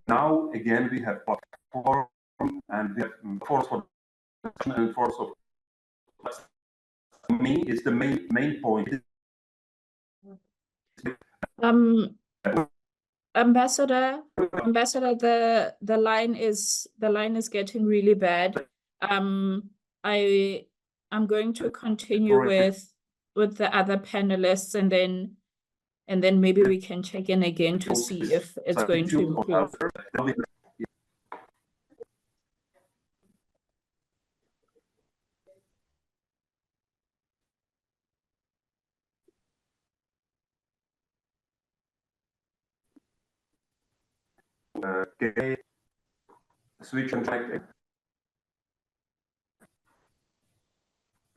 now again we have platform and we have force for discussion and force of. For me, is the main point. Ambassador, the line is getting really bad. I'm going to continue with the other panelists, and then maybe we can check in again to see if it's going to improve. Okay. Switch and check.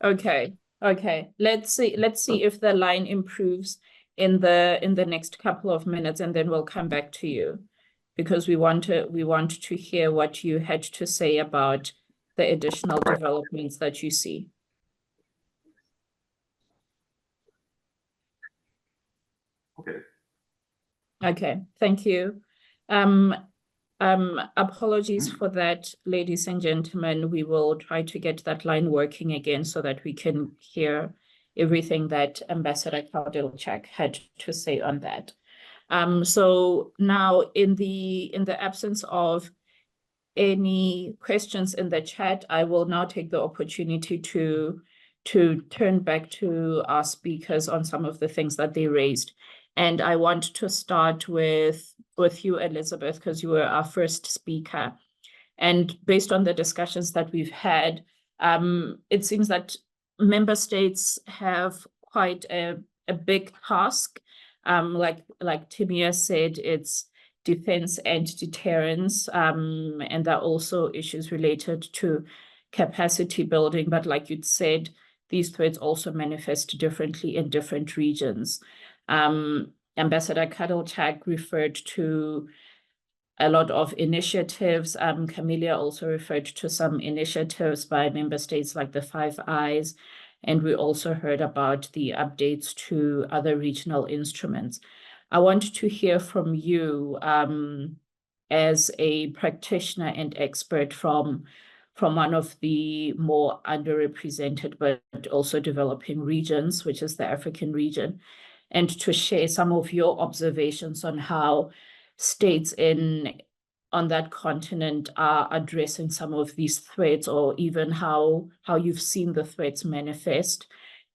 Okay. Let's see if the line improves in the next couple of minutes, and then we'll come back to you, because we want to hear what you had to say about the additional developments that you see. Okay, thank you. Apologies for that, ladies and gentlemen. We will try to get that line working again so that we can hear everything that Ambassador Kaldelchak had to say on that. So now, in the absence of any questions in the chat, I will now take the opportunity to turn back to our speakers on some of the things that they raised. And I want to start with you, Elizabeth, because you were our first speaker. And based on the discussions that we've had, it seems that member states have quite a big task. Like Timia said, it's defense and deterrence, and there are also issues related to capacity building. But like you'd said, these threats also manifest differently in different regions. Ambassador Kaldelchak referred to a lot of initiatives. Camilla also referred to some initiatives by member states like the Five Eyes, and we also heard about the updates to other regional instruments. I want to hear from you as a practitioner and expert from one of the more underrepresented but also developing regions, which is the African region, and to share some of your observations on how states on that continent are addressing some of these threats, or even how you've seen the threats manifest,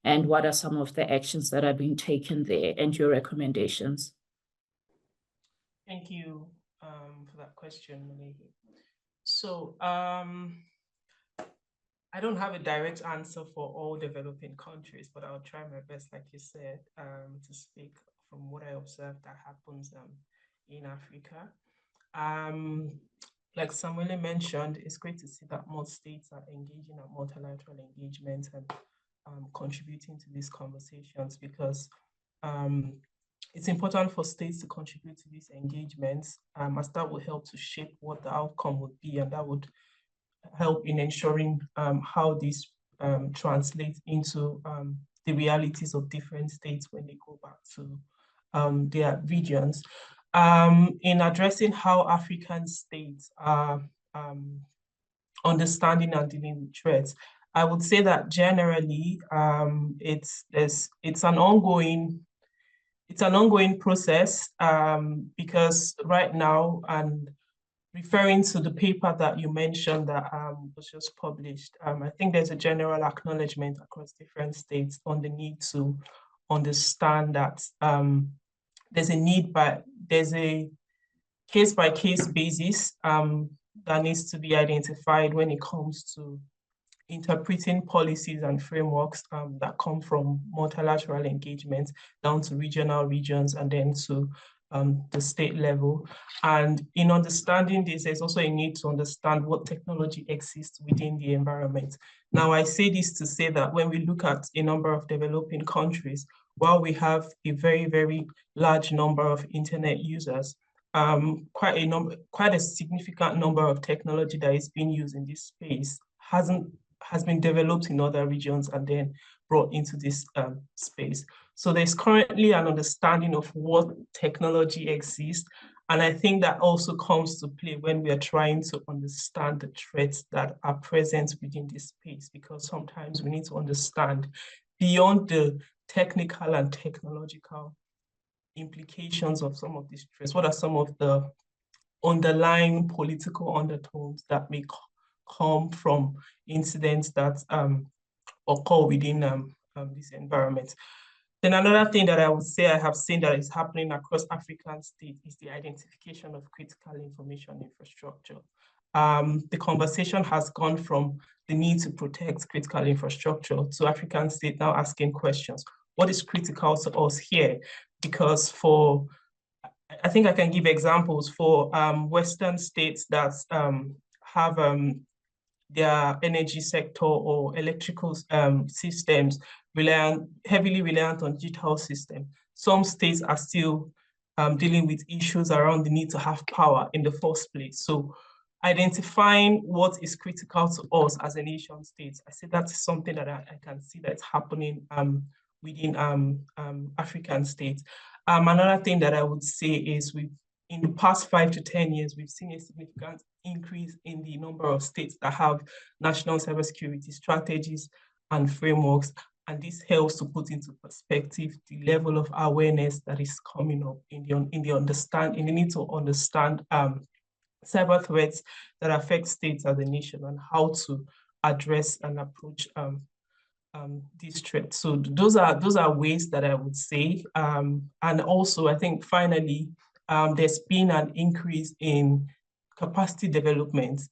and what are some of the actions that are being taken there, and your recommendations. Thank you for that question, Malehi. So I don't have a direct answer for all developing countries, but I'll try my best, like you said, to speak from what I observe that happens in Africa. Like Samuel mentioned, it's great to see that more states are engaging in multilateral engagements and contributing to these conversations, because it's important for states to contribute to these engagements, as that will help to shape what the outcome would be, and that would help in ensuring how this translates into the realities of different states when they go back to their regions. In addressing how African states are understanding and dealing with threats, I would say that generally it's an ongoing process, because right now, and referring to the paper that you mentioned that was just published, I think there's a general acknowledgement across different states on the need to understand that there's a case-by-case basis that needs to be identified when it comes to interpreting policies and frameworks that come from multilateral engagements down to regions and then to the state level. And in understanding this, there's also a need to understand what technology exists within the environment. Now, I say this to say that when we look at a number of developing countries, while we have a very, very large number of internet users, quite a significant number of technology that is being used in this space has been developed in other regions and then brought into this space. So there's currently an understanding of what technology exists. And I think that also comes to play when we are trying to understand the threats that are present within this space, because sometimes we need to understand beyond the technical and technological implications of some of these threats. What are some of the underlying political undertones that may come from incidents that occur within this environment? Then another thing that I would say I have seen that is happening across African states is the identification of critical information infrastructure. The conversation has gone from the need to protect critical infrastructure to African states now asking questions. What is critical to us here? Because I think I can give examples for Western states that have their energy sector or electrical systems heavily reliant on digital systems. Some states are still dealing with issues around the need to have power in the first place. So identifying what is critical to us as a nation state, I say that's something that I can see that's happening within African states. Another thing that I would say is in the past 5 to 10 years, we've seen a significant increase in the number of states that have national cybersecurity strategies and frameworks. And this helps to put into perspective the level of awareness that is coming up in the need to understand cyber threats that affect states as a nation and how to address and approach these threats. So those are ways that I would say. And also, I think finally, there's been an increase in capacity development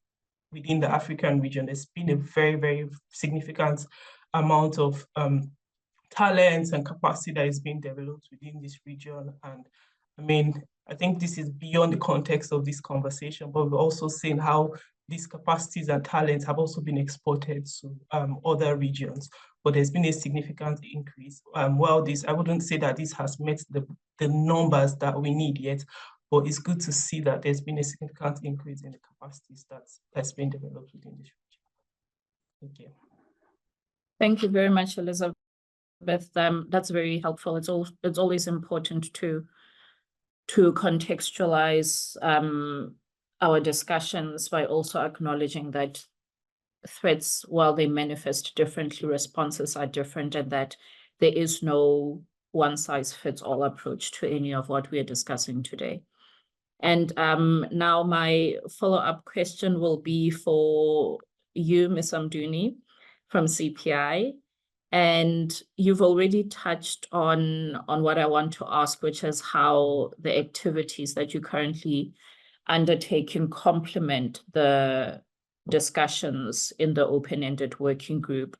within the African region. There's been a very, very significant amount of talent and capacity that is being developed within this region. And I mean, I think this is beyond the context of this conversation, but we're also seeing how these capacities and talents have also been exported to other regions. But there's been a significant increase. While I wouldn't say that this has met the numbers that we need yet, but it's good to see that there's been a significant increase in the capacities that's been developed within this region. Thank you. Thank you very much, Elizabeth. That's very helpful. It's always important to contextualize our discussions by also acknowledging that threats, while they manifest differently, responses are different, and that there is no one-size-fits-all approach to any of what we are discussing today. And now my follow-up question will be for you, Ms. Amduni from CPI. And you've already touched on what I want to ask, which is how the activities that you currently undertake can complement the discussions in the open-ended working group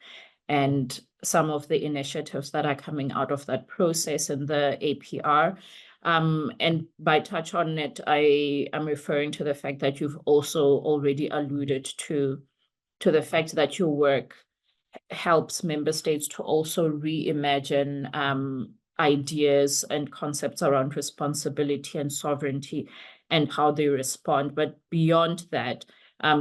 and some of the initiatives that are coming out of that process in the APR. And by touch on it, I am referring to the fact that you've also already alluded to the fact that your work helps member states to also reimagine ideas and concepts around responsibility and sovereignty and how they respond. But beyond that,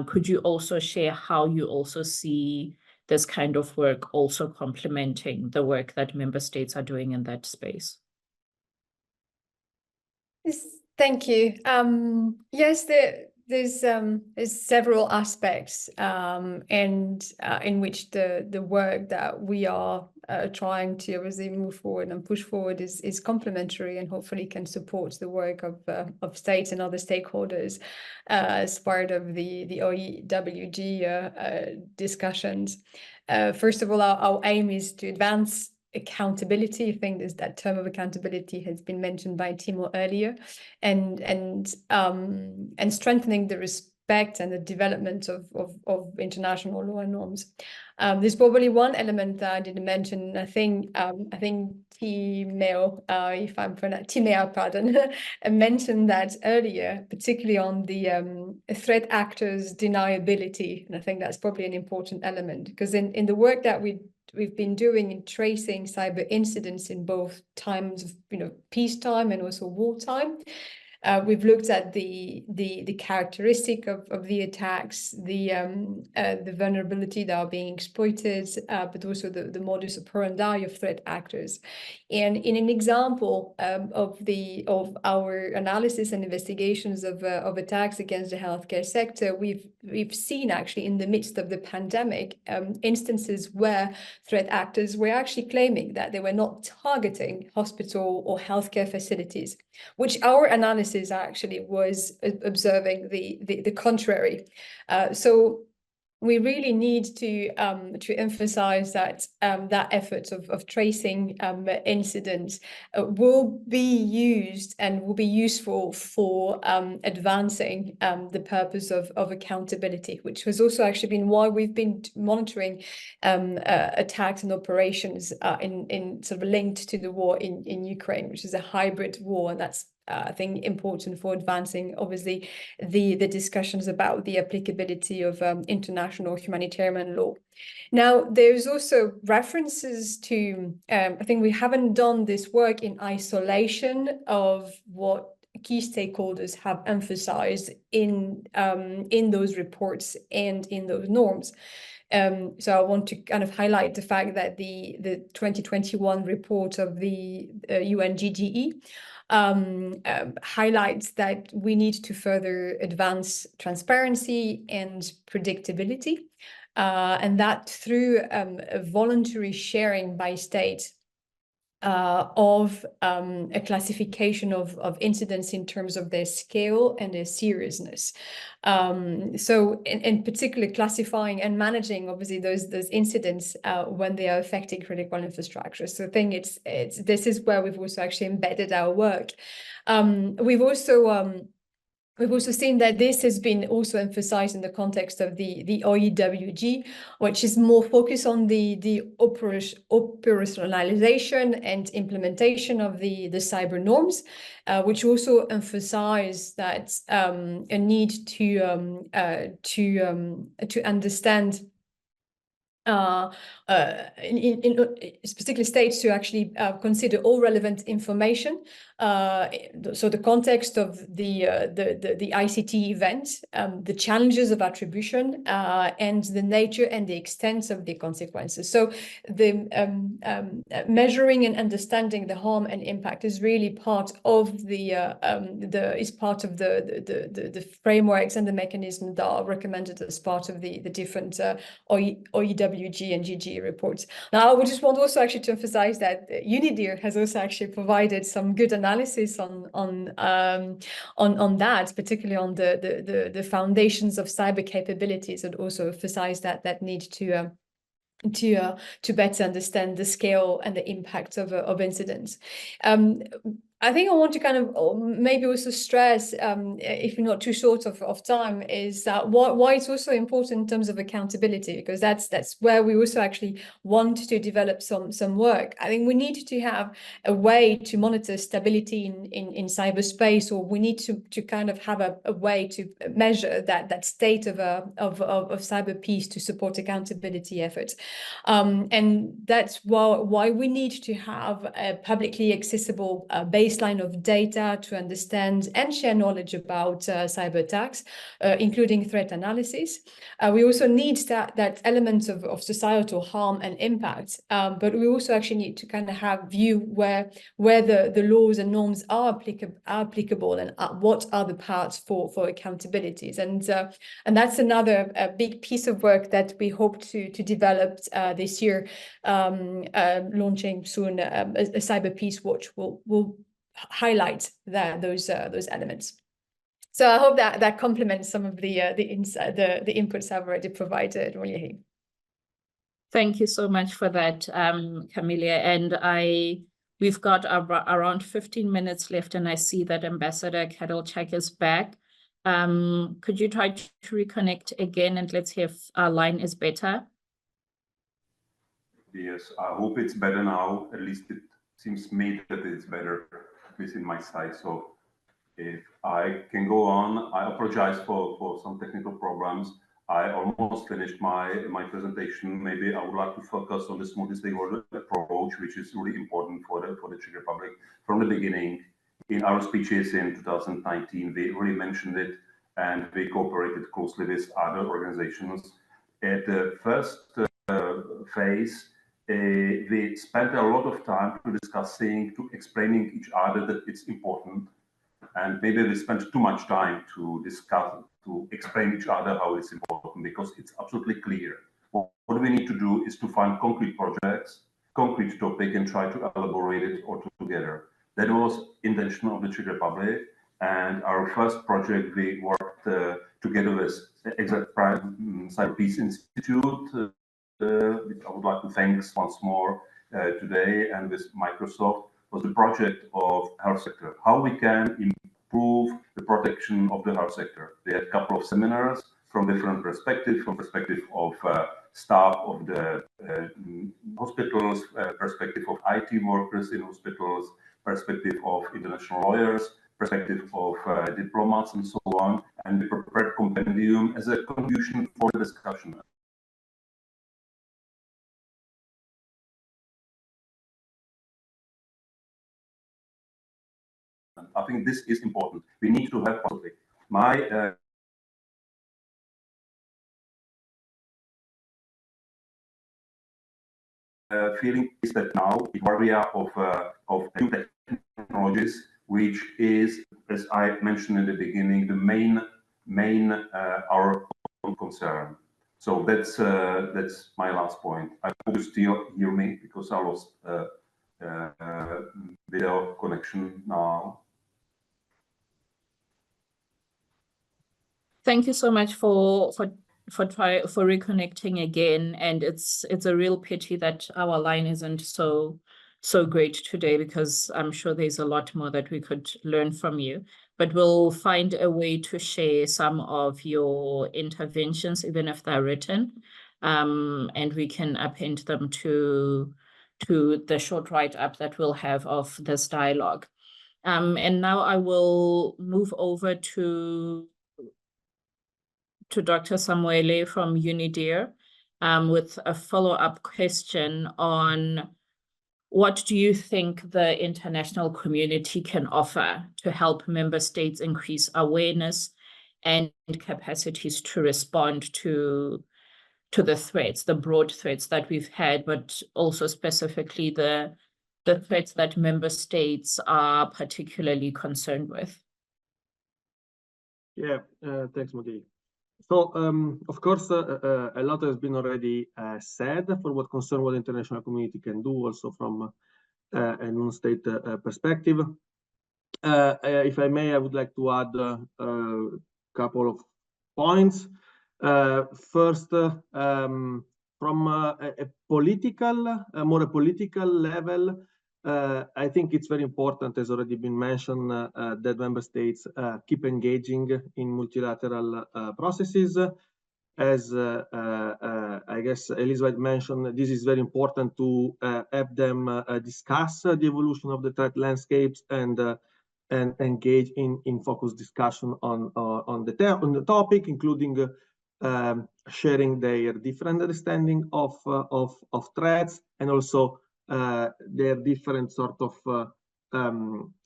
could you also share how you also see this kind of work also complementing the work that member states are doing in that space? Yes, thank you. Yes, there's several aspects and in which the work that we are trying to obviously move forward and push forward is complementary and hopefully can support the work of states and other stakeholders as part of the OEWG discussions. First of all, our aim is to advance accountability. I think that term of accountability has been mentioned by Timo earlier, and strengthening the respect and the development of international law and norms. There's probably one element that I didn't mention. I think Timeo, if I'm pronouncing Timeo, pardon, mentioned that earlier, particularly on the threat actors' deniability, and I think that's probably an important element because in the work that we've been doing in tracing cyber incidents in both times of peacetime and also wartime. We've looked at the characteristic of the attacks, the vulnerability that are being exploited, but also the modus operandi of threat actors. And in an example of our analysis and investigations of attacks against the healthcare sector, we've seen actually in the midst of the pandemic instances where threat actors were actually claiming that they were not targeting hospital or healthcare facilities, which our analysis actually was observing the contrary. So we really need to emphasize that that effort of tracing incidents will be used and will be useful for advancing the purpose of accountability, which has also actually been why we've been monitoring attacks and operations in sort of linked to the war in Ukraine, which is a hybrid war, and that's I think important for advancing, obviously, the discussions about the applicability of international humanitarian law. Now, there's also references to, I think we haven't done this work in isolation of what key stakeholders have emphasized in those reports and in those norms. So I want to kind of highlight the fact that the 2021 report of the UNGGE highlights that we need to further advance transparency and predictability, and that through a voluntary sharing by state of a classification of incidents in terms of their scale and their seriousness. So in particular, classifying and managing obviously those incidents when they are affecting critical infrastructure. So I think this is where we've also actually embedded our work. We've also seen that this has been also emphasized in the context of the OEWG, which is more focused on the operationalization and implementation of the cyber norms, which also emphasize that a need to understand in particular states to actually consider all relevant information. So the context of the ICT event, the challenges of attribution, and the nature and the extent of the consequences. So the measuring and understanding the harm and impact is really part of the frameworks and the mechanisms that are recommended as part of the different OEWG and GG reports. Now, I would just want also actually to emphasize that UNIDIR has also actually provided some good analysis on that, particularly on the foundations of cyber capabilities, and also emphasize that need to better understand the scale and the impact of incidents. I think I want to kind of maybe also stress, if you're not too short of time, is that why it's also important in terms of accountability, because that's where we also actually want to develop some work. I think we need to have a way to monitor stability in cyberspace, or we need to kind of have a way to measure that state of cyber peace to support accountability efforts. And that's why we need to have a publicly accessible baseline of data to understand and share knowledge about cyber attacks, including threat analysis. We also need that element of societal harm and impact, but we also actually need to kind of have view where the laws and norms are applicable and what are the paths for accountabilities. And that's another big piece of work that we hope to develop this year, launching soon a cyber peace watch will highlight those elements. So I hope that complements some of the inputs I've already provided, Olivier. Thank you so much for that, Camelia. And we've got around 15 minutes left, and I see that Ambassador Kadalchak is back. Could you try to reconnect again, and let's hear if our line is better? Yes, I hope it's better now. At least it seems to me that it's better, at least in my side. So if I can go on, I apologize for some technical problems. I almost finished my presentation. Maybe I would like to focus on this multi-stakeholder approach, which is really important for the Czech Republic. From the beginning, in our speeches in 2019, we really mentioned it, and we cooperated closely with other organizations. At the first phase, we spent a lot of time to explaining each other that it's important. And maybe we spent too much time to explain each other how it's important, because it's absolutely clear. What we need to do is to find concrete projects, concrete topic, and try to elaborate it all together. That was intention of the Czech Republic. And our first project, we worked together with Exact Cyber Peace Institute, which I would like to thank once more today, and with Microsoft, was the project of health sector. How we can improve the protection of the health sector. We had a couple of seminars from different perspectives, from perspective of staff of the hospitals, perspective of IT workers in hospitals, perspective of international lawyers, perspective of diplomats, and so on. And we prepared compendium as a contribution for the discussion. I think this is important. We need to have public. My feeling is that now the area of new technologies, which is, as I mentioned in the beginning, the main our concern. So that's my last point. I hope you still hear me, because I lost video connection now. Thank you so much for reconnecting again. And it's a real pity that our line isn't so great today, because I'm sure there's a lot more that we could learn from you. But we'll find a way to share some of your interventions, even if they're written, and we can append them to the short write-up that we'll have of this dialogue. And now I will move over to Dr. Samuele from UNIDIR with a follow-up question on what do you think the international community can offer to help member states increase awareness and capacities to respond to the threats, the broad threats that we've had, but also specifically the threats that member states are particularly concerned with? Yeah, thanks, Modi. So, of course, a lot has been already said for what concerns what the international community can do, also from a non-state perspective. If I may, I would like to add a couple of points. First, from a political level, I think it's very important, as already been mentioned, that member states keep engaging in multilateral processes. As I guess Elizabeth mentioned, this is very important to have them discuss the evolution of the threat landscapes and engage in focused discussion on the topic, including sharing their different understanding of threats, and also their different sort of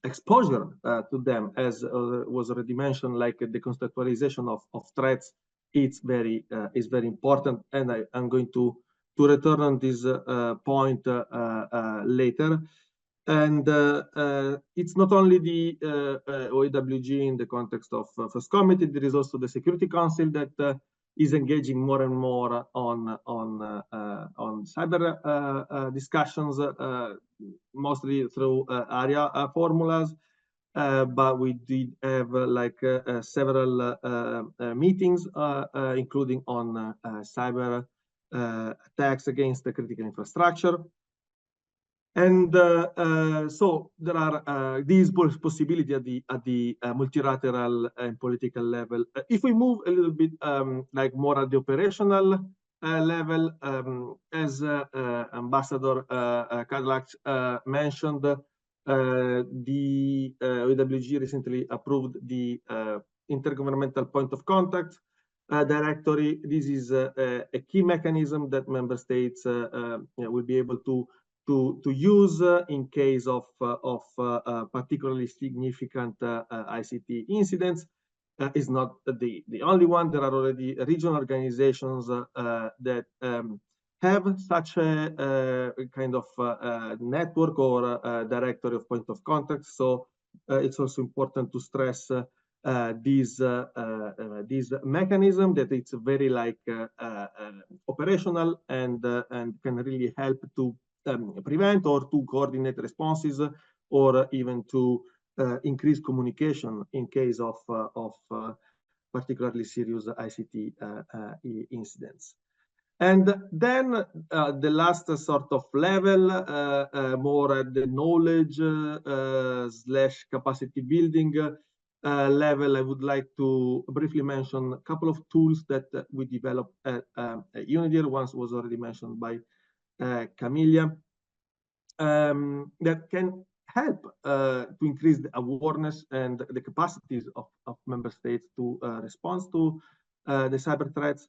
exposure to them, as was already mentioned, like the contextualization of threats. It's very is very important, and I'm going to return on this point later. And it's not only the OEWG in the context of First Committee. There is also the Security Council that is engaging more and more on cyber discussions, mostly through area formulas. But we did have several meetings, including on cyber attacks against the critical infrastructure. And so there are these possibilities at the multilateral and political level. If we move a little bit like more at the operational level, as Ambassador Kadlak mentioned, the OEWG recently approved the Intergovernmental Point of Contact Directory. This is a key mechanism that member states will be able to use in case of particularly significant ICT incidents. Is not the only one. There are already regional organizations that have such a kind of network or directory of point of contact. So it's also important to stress this mechanism, that it's very operational and can really help to prevent or to coordinate responses, or even to increase communication in case of particularly serious ICT incidents. And then the last sort of level, more at the knowledge slash capacity building level, I would like to briefly mention a couple of tools that we developed at UNIDIR. One was already mentioned by Camilla, that can help to increase the awareness and the capacities of member states to respond to the cyber threats.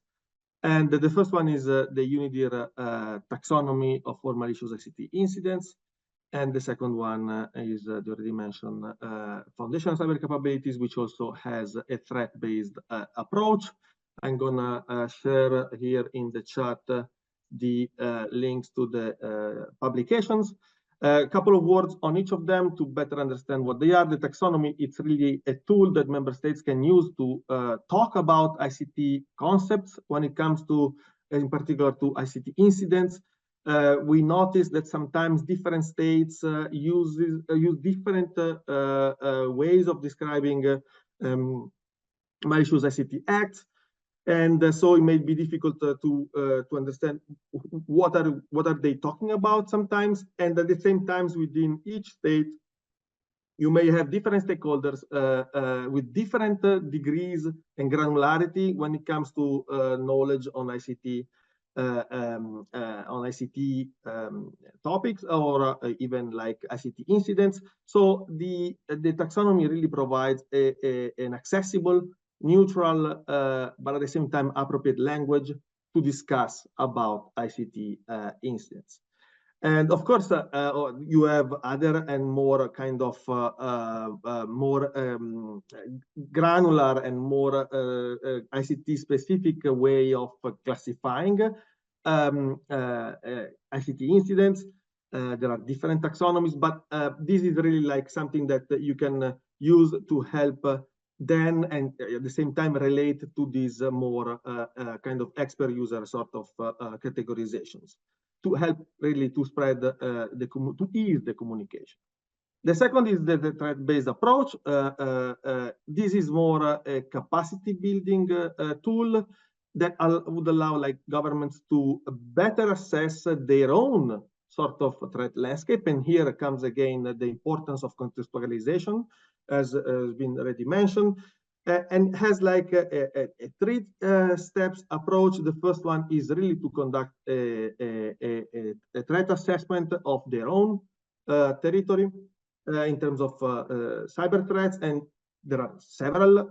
And the first one is the UNIDIR taxonomy of all malicious ICT incidents. And the second one is the already mentioned foundational cyber capabilities, which also has a threat-based approach. I'm gonna share here in the chat the links to the publications. A couple of words on each of them to better understand what they are. The taxonomy, it's really a tool that member states can use to talk about ICT concepts when it comes to, in particular, to ICT incidents. We noticed that sometimes different states use different ways of describing malicious ICT acts. And so it may be difficult to understand what are they talking about sometimes. And at the same time, within each state, you may have different stakeholders with different degrees and granularity when it comes to knowledge on ICT topics, or even like ICT incidents. So the taxonomy really provides an accessible, neutral, but at the same time appropriate language to discuss about ICT incidents. And of course, you have other and more kind of more granular and more ICT specific way of classifying ICT incidents. There are different taxonomies, but this is really like something that you can use to help then and at the same time relate to these more kind of expert user sort of categorizations, to help really to spread to ease the communication. The second is the threat-based approach. This is more a capacity building tool that would allow like governments to better assess their own sort of threat landscape. And here comes again the importance of contextualization, as has been already mentioned, and has like a three steps approach. The first one is really to conduct a threat assessment of their own territory in terms of cyber threats, and there are several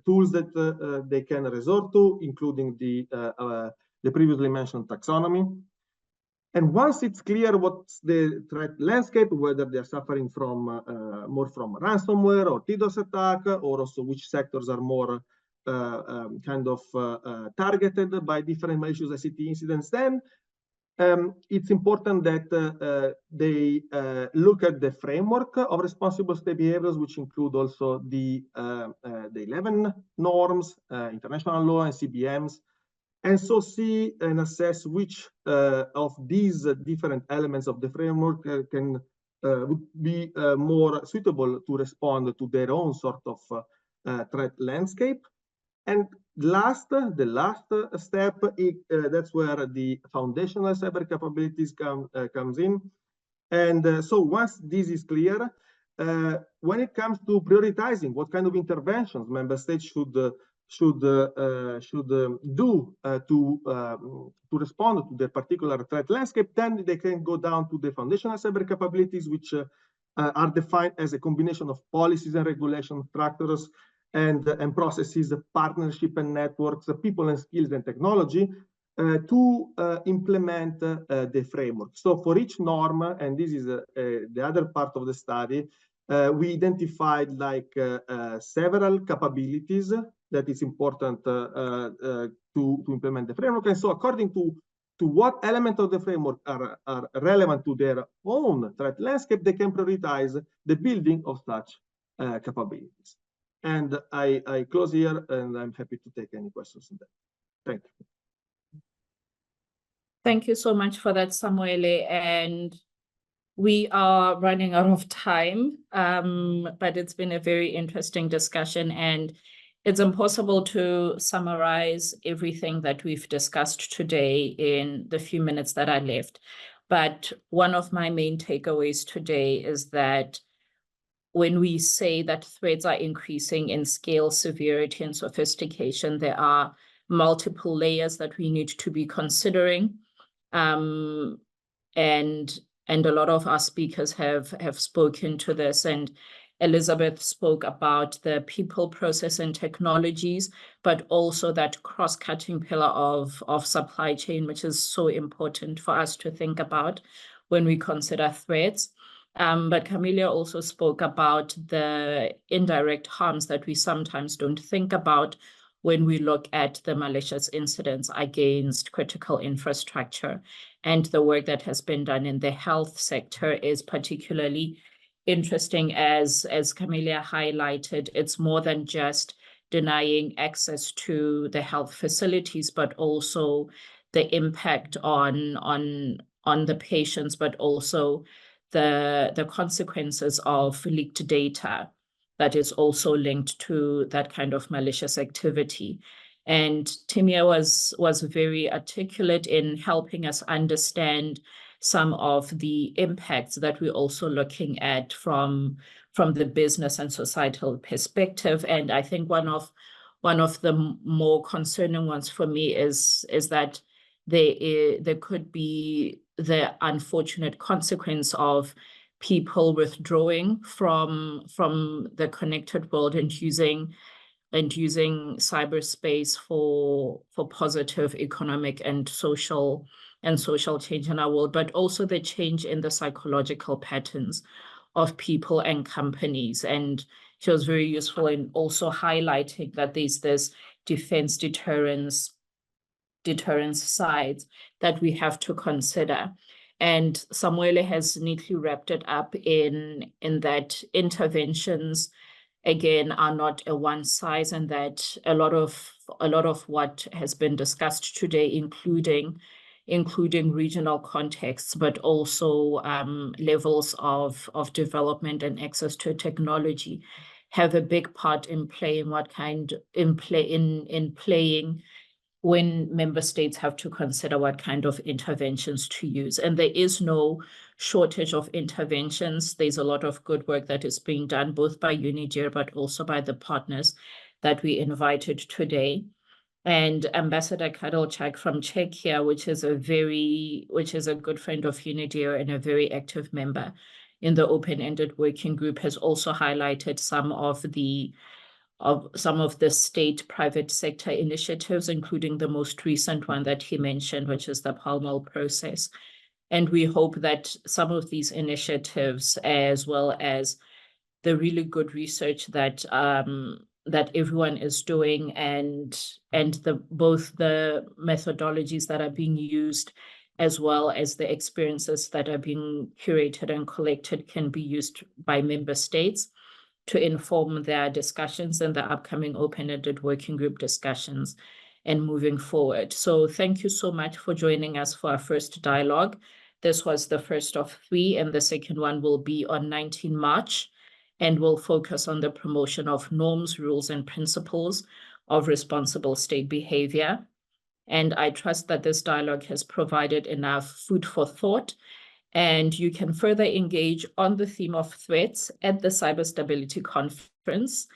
tools that they can resort to, including the previously mentioned taxonomy. And once it's clear what's the threat landscape, whether they're suffering from more from ransomware or DDoS attack, or also which sectors are more kind of targeted by different malicious ICT incidents, then it's important that they look at the framework of responsible state behaviors, which include also the 11 norms, international law, and CBMs, and so see and assess which of these different elements of the framework would be more suitable to respond to their own sort of threat landscape. And the last step, that's where the foundational cyber capabilities comes in. And so once this is clear, when it comes to prioritizing what kind of interventions member states should do to respond to their particular threat landscape, then they can go down to the foundational cyber capabilities, which are defined as a combination of policies and regulation structures and processes, partnership and networks, people and skills and technology to implement the framework. So for each norm, and this is the other part of the study, we identified like several capabilities that is important to implement the framework. And so according to what element of the framework are relevant to their own threat landscape, they can prioritize the building of such capabilities. And I close here, and I'm happy to take any questions on that. Thank you. Thank you so much for that, Samuele. And we are running out of time, but it's been a very interesting discussion, and it's impossible to summarize everything that we've discussed today in the few minutes that are left. But one of my main takeaways today is that when we say that threats are increasing in scale, severity, and sophistication, there are multiple layers that we need to be considering. And a lot of our speakers have spoken to this, and Elizabeth spoke about the people, process, and technologies, but also that cross-cutting pillar of supply chain, which is so important for us to think about when we consider threats. But Camilla also spoke about the indirect harms that we sometimes don't think about when we look at the malicious incidents against critical infrastructure. And the work that has been done in the health sector is particularly interesting, as Camilla highlighted. It's more than just denying access to the health facilities, but also the impact on the patients, but also the consequences of leaked data that is also linked to that kind of malicious activity. And Timia was very articulate in helping us understand some of the impacts that we're also looking at from the business and societal perspective. And I think one of the more concerning ones for me is that there could be the unfortunate consequence of people withdrawing from the connected world and using cyberspace for positive economic and social change in our world, but also the change in the psychological patterns of people and companies. And she was very useful in also highlighting that there's this defense deterrence sides that we have to consider. And Samuele has neatly wrapped it up in that interventions, again, are not a one size, and that a lot of what has been discussed today, including regional contexts, but also levels of development and access to technology, have a big part in playing when member states have to consider what kind of interventions to use. And there is no shortage of interventions. There's a lot of good work that is being done, both by UNIDIR, but also by the partners that we invited today. And Ambassador Kadalchak from Czechia, which is a good friend of UNIDIR and a very active member in the open-ended working group, has also highlighted some of the state private sector initiatives, including the most recent one that he mentioned, which is the Palm Oil process. And we hope that some of these initiatives, as well as the really good research that everyone is doing, and both the methodologies that are being used, as well as the experiences that are being curated and collected, can be used by member states to inform their discussions and the upcoming open-ended working group discussions and moving forward. So thank you so much for joining us for our first dialogue. This was the first of 3, and the second one will be on 19 March, and will focus on the promotion of norms, rules, and principles of responsible state behavior. And I trust that this dialogue has provided enough food for thought, and you can further engage on the theme of threats at the Cyber Stability Conference,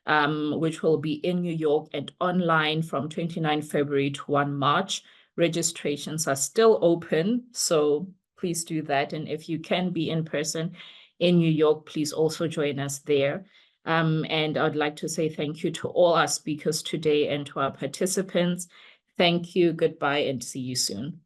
which will be in New York and online from 29 February to 1 March. Registrations are still open, so please do that. And if you can be in person in New York, please also join us there. And I'd like to say thank you to all our speakers today and to our participants. Thank you, goodbye, and see you soon.